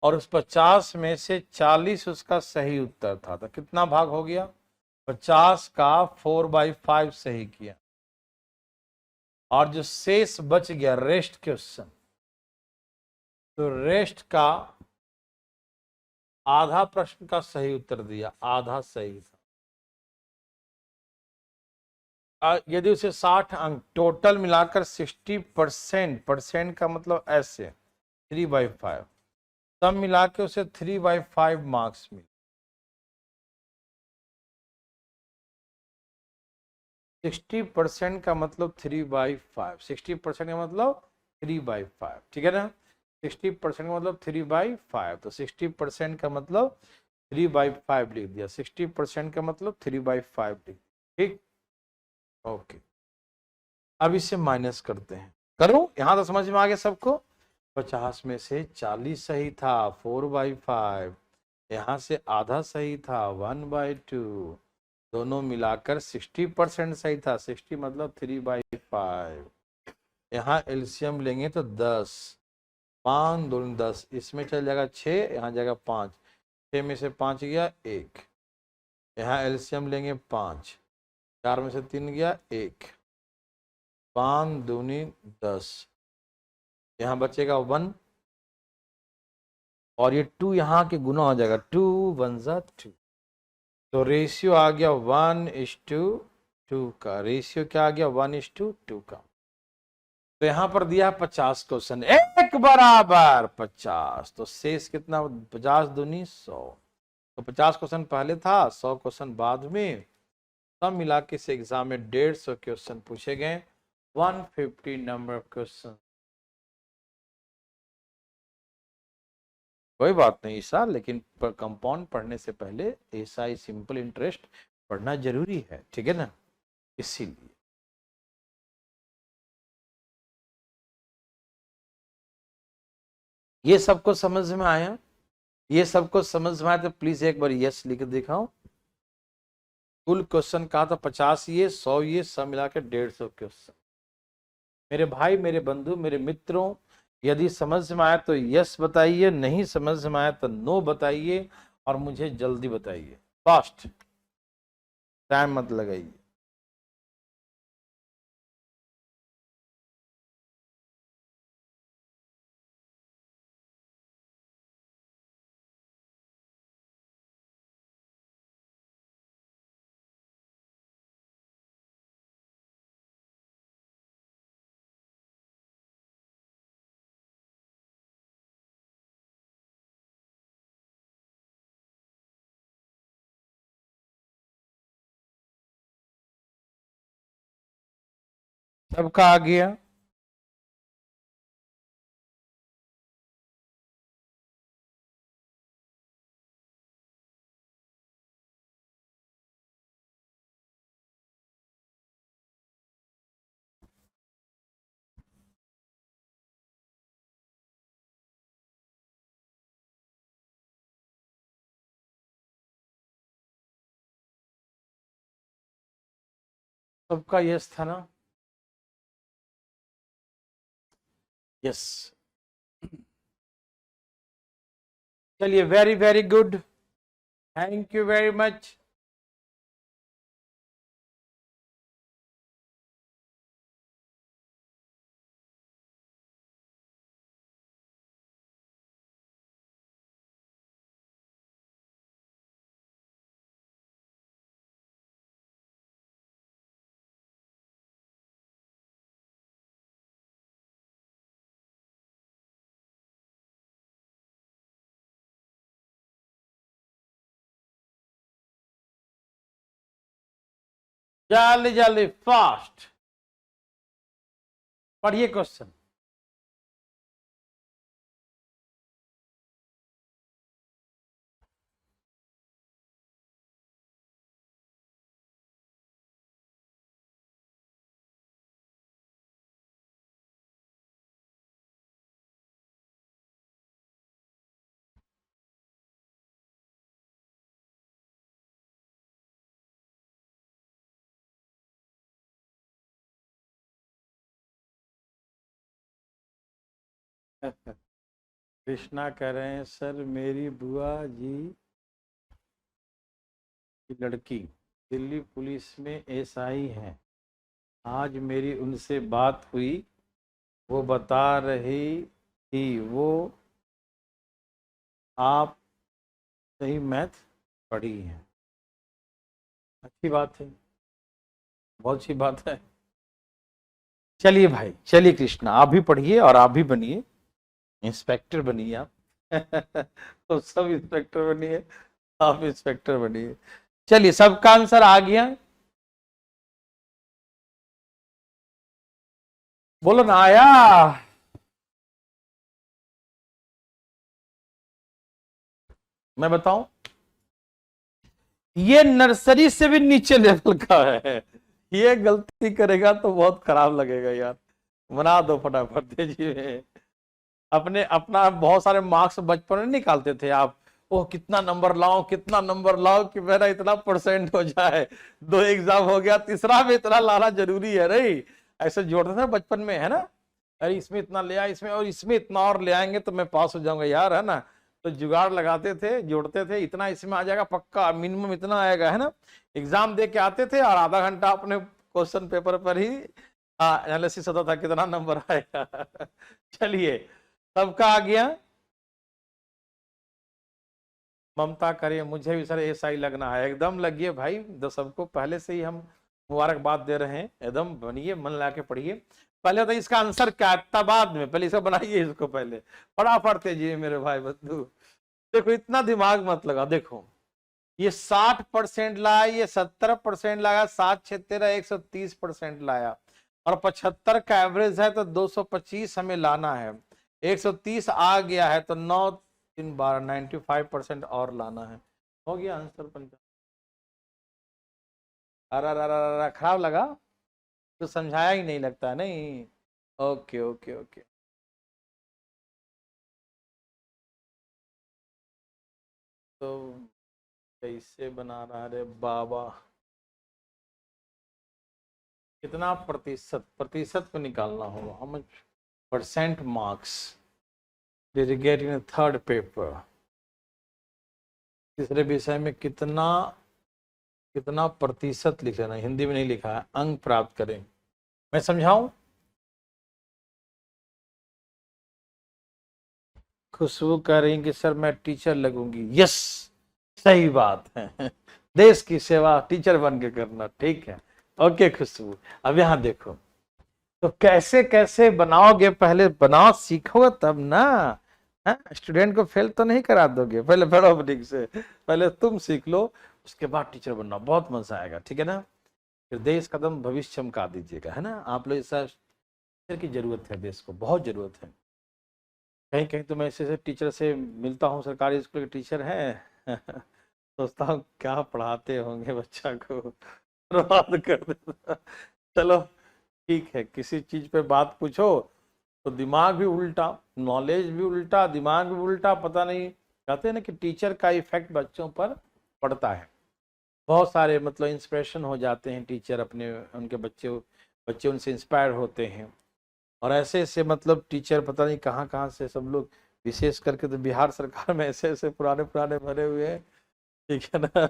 A: और उस 50 में से 40 उसका सही उत्तर था, तो कितना भाग हो गया? 50 का 4/5 सही किया, और जो शेष बच गया रेस्ट क्वेश्चन, तो रेस्ट का आधा प्रश्न का सही उत्तर दिया, आधा सही था। यदि उसे 60 अंक टोटल मिलाकर 60%, परसेंट का मतलब ऐसे 3/5, सब मिला के उसे 3/5 मार्क्स मिले। 60% का मतलब 3/5, 60% का मतलब 3/5, ठीक है ना। 60% का मतलब 3/5, तो 60% का मतलब 3/5 लिख दिया, 60% का मतलब 3/5 लिख दिया, ठीक। ओके, अब इसे माइनस करते हैं, करो यहां तो समझ में आ गया सबको। 50 में से 40 सही था, 4/5, यहां से आधा सही था, 1/2, दोनों मिलाकर 60% सही था, 60 मतलब 3/5। यहाँ एलसीएम लेंगे तो 10, 5 2 10, इसमें चल जाएगा 6, यहाँ जाएगा 5, 6 में से 5 गया 1, यहाँ एलसीएम लेंगे 5, 4 में से 3 गया 1, 5 दूनी 10, यहाँ बचेगा 1, और ये 2 यहाँ के गुना हो जाएगा, 2 1 2, तो रेशियो आ गया 1:2 का, रेशियो क्या आ गया 1:2 का। तो यहां पर दिया 50 क्वेश्चन, एक बराबर 50, तो शेष कितना, 50 दूनी 100, तो 50 क्वेश्चन पहले था, 100 क्वेश्चन बाद में, सब मिला के इस एग्जाम में 150 क्वेश्चन पूछे गए, 150 नंबर ऑफ क्वेश्चन। कोई बात नहीं ईशा, लेकिन कंपाउंड पढ़ने से पहले एसआई सिंपल इंटरेस्ट पढ़ना जरूरी है, ठीक है ना, इसीलिए। ये सबको समझ में आया? ये सबको समझ में आया तो प्लीज एक बार यस लिख दिखाओ। कुल क्वेश्चन कहा था 50, ये 100, ये सब मिलाकर 150 क्वेश्चन। मेरे भाई, मेरे बंधु, मेरे मित्रों, यदि समझ में आया तो यस बताइए, नहीं समझ में आया तो नो बताइए, और मुझे जल्दी बताइए, फास्ट, टाइम मत लगाइए। सबका आ गया? सबका यस था ना? यस। चलिए, very very good, thank you very much. जल्दी जल्दी, फास्ट पढ़िए क्वेश्चन। कृष्णा कह रहे हैं सर, मेरी बुआ जी की लड़की दिल्ली पुलिस में एसआई है। आज मेरी उनसे बात हुई, वो बता रही थी वो आप सही मैथ पढ़ी है। अच्छी बात है, बहुत अच्छी बात है। चलिए भाई, चलिए कृष्णा, आप भी पढ़िए और आप भी बनिए इंस्पेक्टर, बनिए आप। तो सब इंस्पेक्टर बनिए, आप इंस्पेक्टर बनिए। चलिए, सबका आंसर आ गया? बोलो ना, आया? मैं बताऊं, ये नर्सरी से भी नीचे लेवल का है। ये गलती करेगा तो बहुत खराब लगेगा यार। बना दो फटाफट, तेजी में। अपने अपना बहुत सारे मार्क्स बचपन में निकालते थे आप, ओह कितना नंबर लाओ, कितना नंबर लाओ कि मेरा इतना परसेंट हो जाए। दो एग्जाम हो गया, तीसरा में इतना लाना जरूरी है नहीं? ऐसे जोड़ते थे बचपन में, है ना? अरे इसमें इतना ले आया, इसमें और इसमें इतना और ले आएंगे तो मैं पास हो जाऊंगा यार, है ना? तो जुगाड़ लगाते थे, जोड़ते थे, इतना इसमें आ जाएगा पक्का, मिनिमम इतना आएगा, है ना? एग्जाम दे के आते थे और आधा घंटा अपने क्वेश्चन पेपर पर ही एनालिसिस होता था, कितना नंबर आएगा। चलिए, सबका आ गया? ममता करिए, मुझे भी सर ऐसा ही लगना है। एकदम लगिए भाई, तो सबको पहले से ही हम मुबारकबाद दे रहे हैं। एकदम बनिए, मन ला के पढ़िए। पहले तो इसका आंसर क्या था बाद में, पहले इसको बनाइए, इसको पहले फटाफट तेजी मेरे भाई बंधु। देखो, इतना दिमाग मत लगा। देखो, ये 60% लाया, ये 70% लाया, 7 6 13 130% लाया, और 75 का एवरेज है तो 225 हमें लाना है। 130 आ गया है तो 9 3 12 95% और लाना है। हो गया आंसर 50। अरे खराब लगा तो समझाया ही नहीं, लगता नहीं? Okay okay okay. तो कैसे बना रहा है बाबा? कितना प्रतिशत, प्रतिशत को निकालना होगा। How much percent marks did you get in third paper? तीसरे विषय में कितना, कितना प्रतिशत लिखना है, हिंदी में नहीं लिखा है, अंक प्राप्त करें। मैं समझाऊं? खुशबू कह रही कि सर मैं टीचर लगूंगी। यस, सही बात है। देश की सेवा टीचर बन के करना, ठीक है। ओके खुशबू, अब यहाँ देखो, तो कैसे कैसे बनाओगे, पहले बनाओ सीखोगे तब ना। स्टूडेंट को फेल तो नहीं करा दोगे, पहले पढ़ो ठीक से, पहले तुम सीख लो, उसके बाद टीचर बनना, बहुत मजा आएगा, ठीक है ना? फिर देश कदम भविष्य चमका दीजिएगा, है ना? आप लोग ऐसा टीचर की जरूरत है, देश को बहुत जरूरत है। कहीं कहीं तो मैं ऐसे टीचर से मिलता हूँ, सरकारी स्कूल के टीचर हैं। सोचता हूँ क्या पढ़ाते होंगे बच्चा को, बर्बाद कर देता। चलो ठीक है, किसी चीज पे बात पूछो तो दिमाग भी उल्टा, नॉलेज भी उल्टा, दिमाग भी उल्टा, पता नहीं। कहते हैं ना कि टीचर का इफेक्ट बच्चों पर पड़ता है। बहुत सारे मतलब इंस्पिरेशन हो जाते हैं टीचर अपने, उनके बच्चे उनसे इंस्पायर होते हैं। और ऐसे ऐसे मतलब टीचर पता नहीं कहाँ कहाँ से सब लोग, विशेष करके तो बिहार सरकार में ऐसे ऐसे पुराने पुराने भरे हुए हैं, ठीक है ना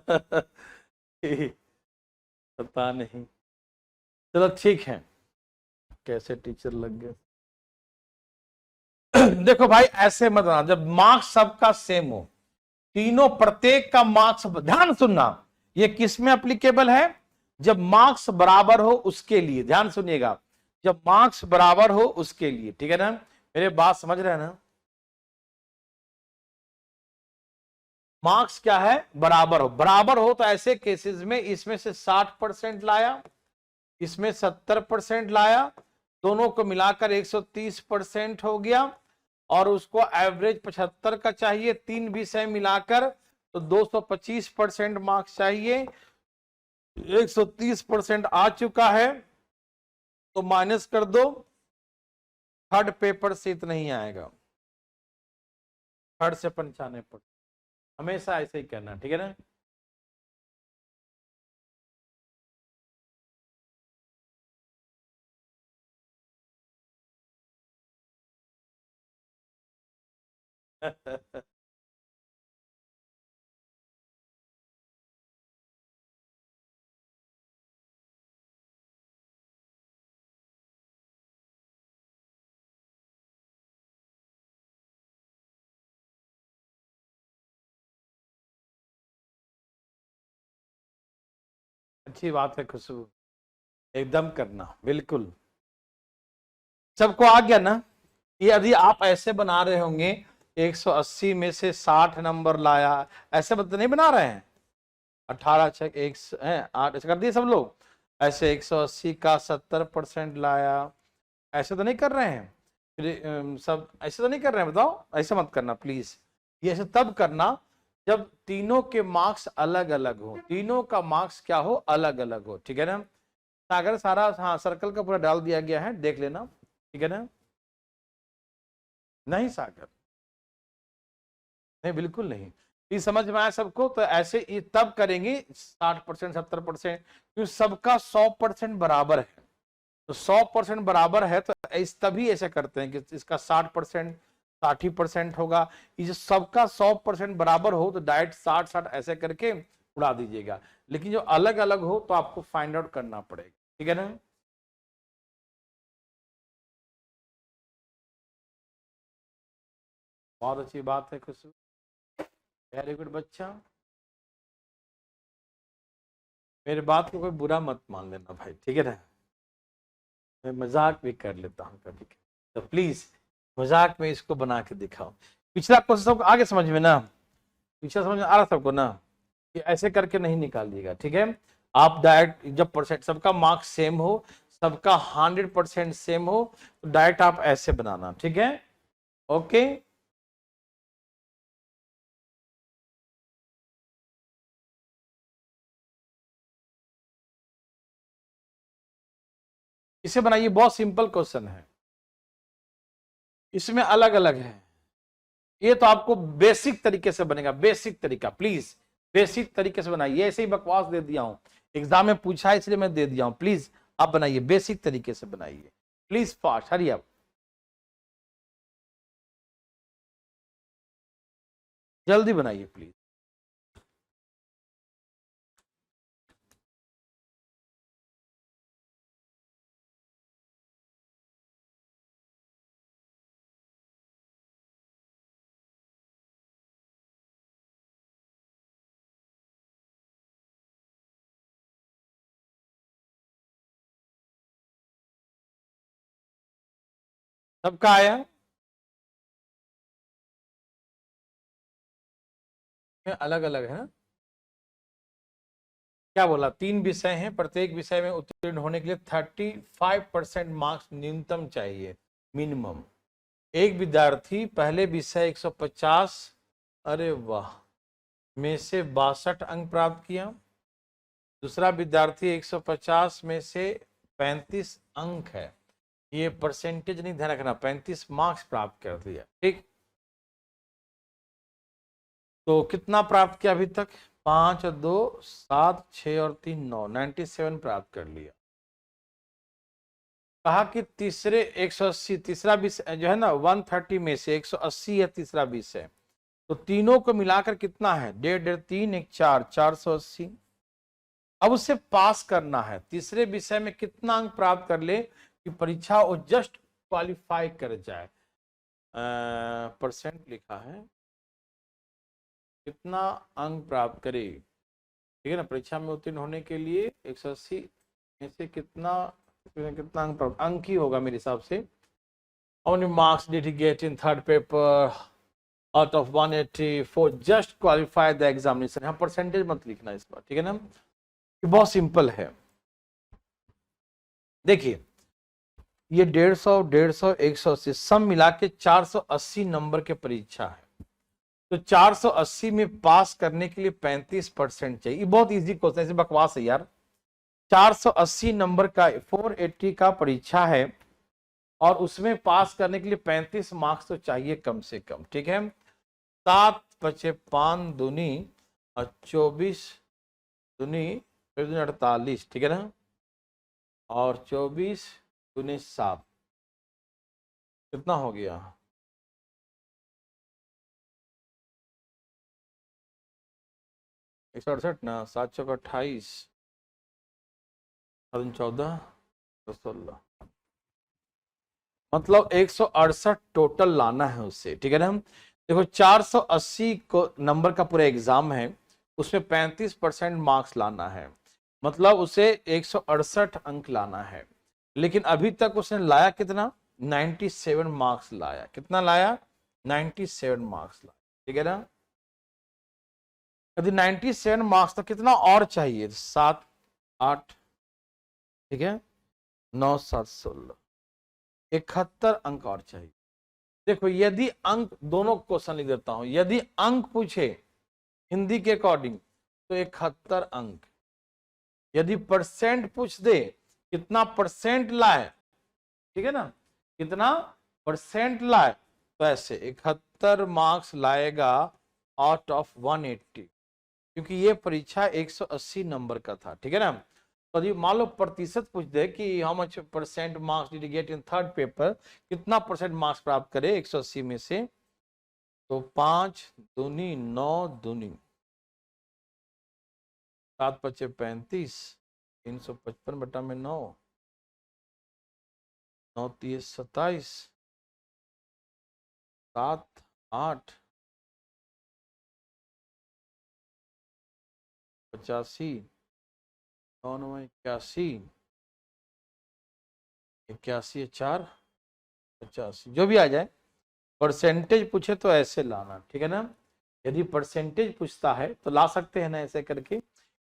A: कि पता नहीं। चलो ठीक है, कैसे टीचर लग गए। देखो भाई ऐसे मत ना, जब मार्क्स सबका सेम हो, तीनों प्रत्येक का मार्क्स, ध्यान सुनना, ये किस में एप्लीकेबल है? जब मार्क्स बराबर हो उसके लिए, ध्यान सुनिएगा, जब मार्क्स बराबर हो उसके लिए, ठीक है ना, मेरे बात समझ रहे हैं ना? मार्क्स क्या है? बराबर हो। बराबर हो तो ऐसे केसेस में इसमें से 60% लाया, इसमें 70% लाया, दोनों को मिलाकर 130% हो गया, और उसको एवरेज 75 का चाहिए, 3 विषय मिलाकर तो 225% मार्क्स चाहिए। 130% आ चुका है तो माइनस कर दो, थर्ड पेपर से इतना ही आएगा, थर्ड से 95%, हमेशा ऐसे ही करना, ठीक है ना? अच्छी बात है खुशबू, एकदम करना, बिल्कुल। सबको आ गया ना? ये यदि आप ऐसे बना रहे होंगे, 180 में से 60 नंबर लाया, ऐसे तो नहीं बना रहे हैं, 18 छक 8 ऐसे कर दिए सब लोग, ऐसे 180 का 70% लाया, ऐसे तो नहीं कर रहे हैं? फिर सब ऐसे तो नहीं कर रहे हैं? बताओ, ऐसे मत करना प्लीज। ये ऐसे तब करना जब तीनों के मार्क्स अलग अलग हो, तीनों का मार्क्स क्या हो? अलग अलग हो, ठीक है ना? सागर सारा, हाँ, सर्कल का पूरा डाल दिया गया है, देख लेना, ठीक है ना? नहीं सागर, नहीं बिल्कुल नहीं। ये समझ में आया सबको? तो ऐसे ये तब करेंगे 60% 70%, क्योंकि सबका 100% बराबर है, तो 100% बराबर है तो इस तभी ऐसे करते हैं कि इसका 60% 60% होगा। ये जो सबका 100% बराबर हो तो डायरेक्ट 60-60 ऐसे करके उड़ा दीजिएगा, लेकिन जो अलग अलग हो तो आपको फाइंड आउट करना पड़ेगा, ठीक है ना? बहुत अच्छी बात है खुशबू, वेरी गुड बच्चा। मेरे बात को कोई बुरा मत मान लेना भाई, ठीक है ना? मैं मजाक भी कर लेता हूँ कभी कभी, तो प्लीज मजाक में इसको बना के दिखाओ। पिछला क्वेश्चन सबको आगे समझ में ना? पिछला समझ में आ रहा सबको ना? ये ऐसे करके नहीं निकालिएगा, ठीक है? आप डायरेक्ट जब परसेंट सबका मार्क्स सेम हो, सबका 100% सेम हो, तो डायरेक्ट आप ऐसे बनाना, ठीक है? ओके, इसे बनाइए, बहुत सिंपल क्वेश्चन है, इसमें अलग अलग है। ये तो आपको बेसिक तरीके से बनेगा, बेसिक तरीका, प्लीज बेसिक तरीके से बनाइए, ऐसे ही बकवास दे दिया हूं, एग्जाम में पूछा है इसलिए मैं दे दिया हूं, प्लीज आप बनाइए, बेसिक तरीके से बनाइए, प्लीज फास्ट, हरी आप जल्दी बनाइए प्लीज। सबका आया? अलग अलग है ना? क्या बोला? 3 विषय हैं, प्रत्येक विषय में उत्तीर्ण होने के लिए 35% मार्क्स न्यूनतम चाहिए, मिनिमम। एक विद्यार्थी पहले विषय 150, अरे वाह, में से 62 अंक प्राप्त किया, दूसरा विद्यार्थी 150 में से 35 अंक है, ये परसेंटेज नहीं ध्यान रखना, 35 मार्क्स प्राप्त कर दिया, ठीक? तो कितना प्राप्त किया अभी तक? 5 और 2 7, 6 और 3 9, 97 प्राप्त कर लिया। कहा कि तीसरे 180 तीसरा विषय जो है ना 130 में से 180 है तीसरा विषय, तो तीनों को मिलाकर कितना है 1.5 3 1 4 480। अब उसे पास करना है, तीसरे विषय में कितना अंक प्राप्त कर ले कि परीक्षा वो जस्ट क्वालिफाई कर जाए। परसेंट लिखा है, कितना अंक प्राप्त करे, ठीक है ना, परीक्षा में उत्तीर्ण होने के लिए 180 में से कितना अंक प्राप्त, अंक ही होगा मेरे हिसाब से। How many marks did he get in third paper out of 180 for just qualify the examination? यहाँ परसेंटेज मत लिखना इस बार, ठीक है ना, ये बहुत सिंपल है। देखिए ये 150 150 180 सब मिला के 480 नंबर के परीक्षा है, तो 480 में पास करने के लिए 35% चाहिए। ये बहुत इजी क्वेश्चन, ऐसे बकवास है यार। 480 नंबर का 480 का परीक्षा है और उसमें पास करने के लिए 35 मार्क्स तो चाहिए कम से कम, ठीक है। 7 बचे 5 दूनी और 24 दूनी 48, ठीक है ना, और 24 दूनी 7 कितना हो गया 168 ना, 7 चौक 28 14 16, मतलब 168 टोटल लाना है उससे, ठीक है ना। देखो 480 को नंबर का पूरा एग्जाम है, उसमें 35% मार्क्स लाना है, मतलब उसे 168 अंक लाना है। लेकिन अभी तक उसने लाया कितना 97 मार्क्स लाया, कितना लाया 97 मार्क्स लाया, ठीक है ना। यदि 97 मार्क्स तो कितना और चाहिए 7 8, ठीक है, 9 7 16 71 अंक और चाहिए। देखो यदि अंक, दोनों क्वेश्चन लिख देता हूं, यदि अंक पूछे हिंदी के अकॉर्डिंग तो 71 अंक, यदि परसेंट पूछ दे कितना परसेंट लाए, ठीक है ना, कितना परसेंट लाए, तो ऐसे 71 मार्क्स लाएगा आउट ऑफ 180, क्योंकि ये परीक्षा 180 नंबर का था, ठीक है ना। तो यदि मान लो प्रतिशत पूछ दे कि how much percent marks did get in third paper, कितना परसेंट मार्क्स प्राप्त करे 180 में से, तो 5 दूनी 9 दूनी 7 पचे 35, 355 बटा में 9 9 30 27 7 8 85 9 9 81 81 4 85, जो भी आ जाए, परसेंटेज पूछे तो ऐसे लाना, ठीक है ना। यदि परसेंटेज पूछता है तो ला सकते हैं ना ऐसे करके।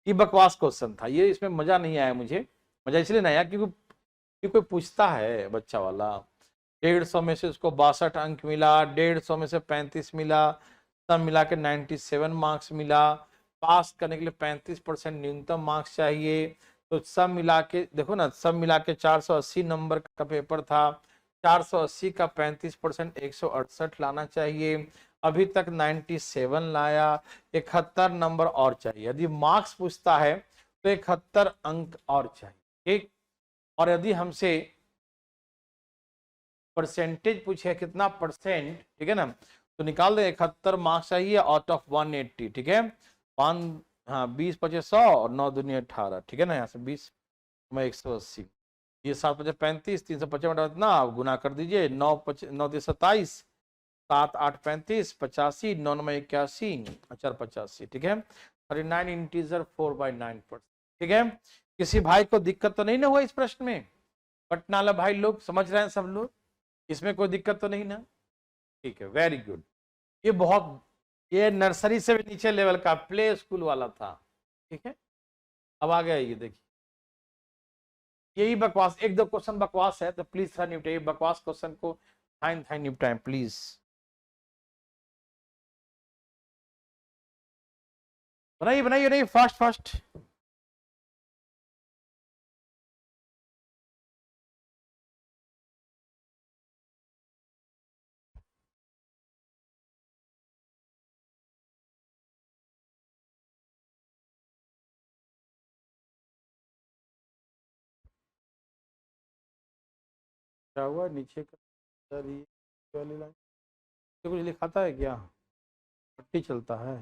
A: ये बकवास क्वेश्चन था ये, इसमें मजा नहीं आया मुझे, मजा इसलिए नहीं आया क्योंकि कोई पूछता है बच्चा वाला, 150 में से उसको 62 अंक मिला, 150 में से 35 मिला, सब मिला के 97 मार्क्स मिला, पास करने के लिए 35% न्यूनतम मार्क्स चाहिए, तो सब मिला के देखो ना, सब मिला के 480 नंबर का पेपर था, 480 का 35% 168 लाना चाहिए, अभी तक 97 लाया, 71 नंबर और चाहिए। यदि मार्क्स पूछता है तो 71 अंक और चाहिए, ठीक। और यदि हमसे परसेंटेज पूछे कितना परसेंट, ठीक है ना, तो निकाल दे 71 मार्क्स चाहिए आउट ऑफ 180, ठीक है। 5 हाँ 20 पचे 100 और 9 दूनी 18, ठीक है ना, यहाँ से 20 में 180, ये 7 पचे 35, 355 इतना गुना कर दीजिए, 9 पचे 9 3 27, 7 8 35 85, 9 9 81 4 85, ठीक है। 39 इंटीजर 4/9%, ठीक है। किसी भाई को दिक्कत तो नहीं ना हुआ इस प्रश्न में, पटना वाला भाई लोग समझ रहे हैं सब लोग, इसमें कोई दिक्कत तो नहीं ना, ठीक है, वेरी गुड। ये बहुत, ये नर्सरी से भी नीचे लेवल का प्ले स्कूल वाला था, ठीक है। अब आ गया ये देखिए, यही बकवास, एक दो क्वेश्चन बकवास है तो प्लीज सर निपटाइए बकवास क्वेश्चन को, फाइन फाइन निपटाएं प्लीज। बनाइए बनाइए, नहीं फास्ट फास्ट। क्या हुआ नीचे का सर, ये वाली लाइन कुछ लिखाता है क्या? पट्टी चलता है,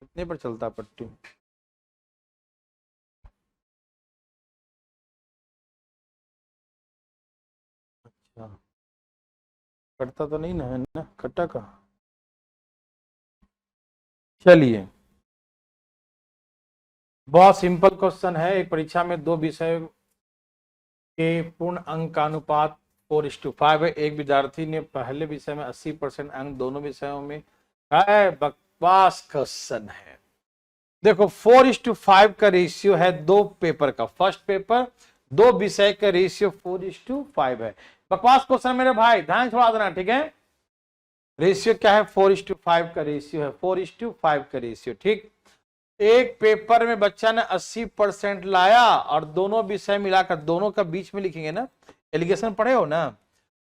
A: कितने पर चलता है पट्टी? अच्छा, कटता तो नहीं ना है ना, कटा का? चलिए, बहुत सिंपल क्वेश्चन है। एक परीक्षा में दो विषय के पूर्ण अंक का अनुपात 4:5 है। एक विद्यार्थी ने पहले विषय में 80% अंक दोनों विषयों में है। बकवास क्वेश्चन है। देखो 4:5 का रेशियो है दो पेपर का, फर्स्ट पेपर दो विषय का रेशियो 4:5 है। बकवास क्वेश्चन मेरे भाई, ध्यान छोड़ा देना, ठीक है। रेशियो क्या है? 4:5 का रेशियो है, 4:5 का रेशियो, ठीक। एक पेपर में बच्चा ने 80% लाया और दोनों विषय मिलाकर दोनों का बीच में लिखेंगे ना, एलिगेशन पढ़े हो ना,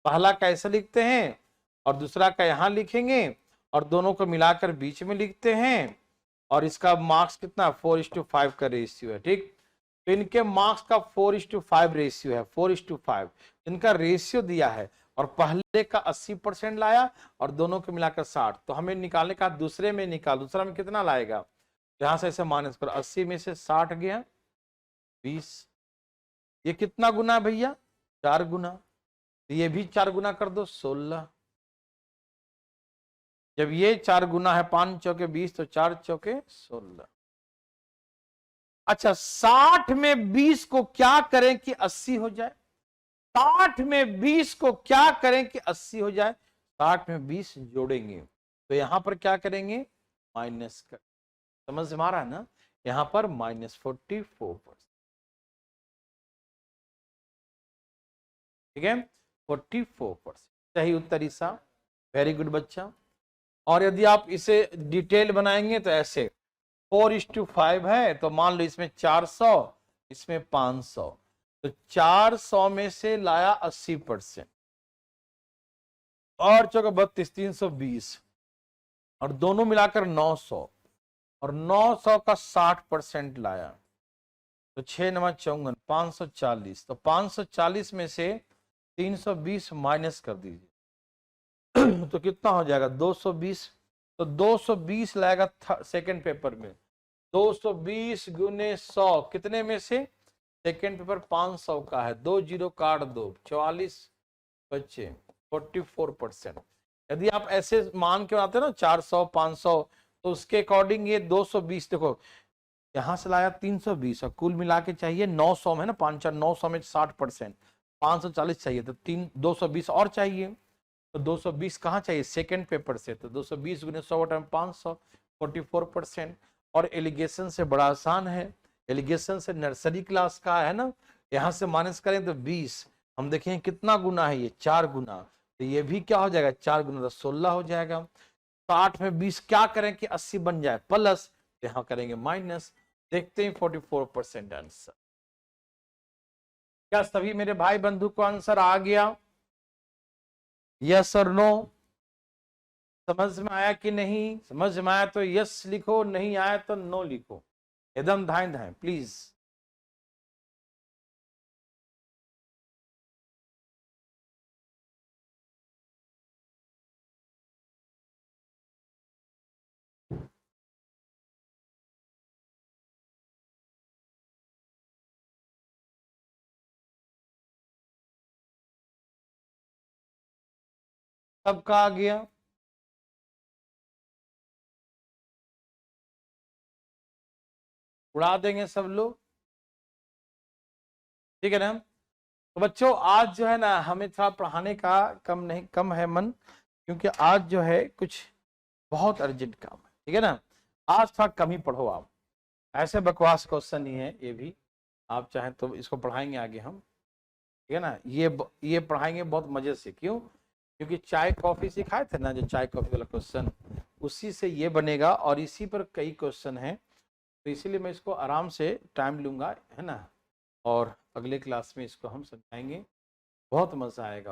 A: पहला कैसे लिखते हैं और दूसरा का यहां लिखेंगे और दोनों को मिलाकर बीच में लिखते हैं और इसका मार्क्स कितना? 4:5 का रेशियो है, ठीक। तो इनके मार्क्स का 4:5 रेशियो है, 4:5 इनका रेशियो दिया है और पहले का 80% लाया और दोनों को मिलाकर 60। तो हमें निकालने का दूसरे में निकाल, दूसरा में कितना लाएगा? यहां से ऐसे माइनस करो, 80 में से 60 गया 20। ये कितना गुना है भैया? 4 गुना। ये भी 4 गुना कर दो, 16। जब ये 4 गुना है, 5 चौके 20, तो 4 चौके 16। अच्छा, 60 में 20 को क्या करें कि 80 हो जाए? 60 में 20 को क्या करें कि 80 हो जाए? 60 में 20 जोड़ेंगे, तो यहां पर क्या करेंगे? माइनस कर। समझ में आ रहा है ना? यहां पर -44%, ठीक है। 44% सही उत्तर ईसा। वेरी गुड बच्चा। और यदि आप इसे डिटेल बनाएंगे तो ऐसे 4:5 है, तो मान लो इसमें 400, इसमें 500, तो 400 में से लाया 80% और चौका 32, 320 और दोनों मिलाकर 900 और 900 का 60% लाया, तो 6 9 54, 540। तो 540 में से 320 माइनस कर दीजिए तो कितना हो जाएगा? 220। तो 220 लाएगा सेकंड पेपर में। 220 गुने 100 कितने में से? सेकंड पेपर 500 का है, 2 जीरो काट दो, 44 बच्चे, 44%। यदि आप ऐसे मान के आते ना 400 500, तो उसके अकॉर्डिंग ये 220, देखो यहां से लाया 320 और कुल मिला के चाहिए 900 में ना, 5 4 900 में 60%, 540 चाहिए, तो 220 और चाहिए। तो 220 कहाँ चाहिए? सेकंड पेपर से। तो 220 गुने 100 बटा 500, 44%। और एलिगेशन से बड़ा आसान है, एलिगेशन से नर्सरी क्लास का है ना, यहां से माइनस करें तो 20, हम देखें कितना गुना है, ये 4 गुना, तो ये भी क्या हो जाएगा? 4 गुना 16 हो जाएगा। 60 में 20 क्या करें कि 80 बन जाए प्लस, यहां करेंगे माइनस। देखते हैं 44% आंसर। क्या सभी मेरे भाई बंधु को आंसर आ गया? यस और नो? समझ में आया कि नहीं? समझ में आया तो यस लिखो, नहीं आया तो नो लिखो, एकदम धाए धाए प्लीज। सबका आ गया? उड़ा देंगे सब लोग, ठीक है ना? तो बच्चों आज जो है ना, हमें थोड़ा पढ़ाने का कम है मन, क्योंकि आज जो है कुछ बहुत अर्जेंट काम है, ठीक है ना। आज थोड़ा कम ही पढ़ो आप, ऐसे बकवास क्वेश्चन नहीं है ये भी। आप चाहें तो इसको पढ़ाएंगे आगे हम, ठीक है ना। ये पढ़ाएंगे बहुत मजे से। क्यों? क्योंकि चाय कॉफी सिखाए थे ना, जो चाय कॉफी वाला क्वेश्चन, उसी से ये बनेगा और इसी पर कई क्वेश्चन हैं। तो इसीलिए मैं इसको आराम से टाइम लूंगा, है ना, और अगले क्लास में इसको हम समझाएंगे, बहुत मजा आएगा।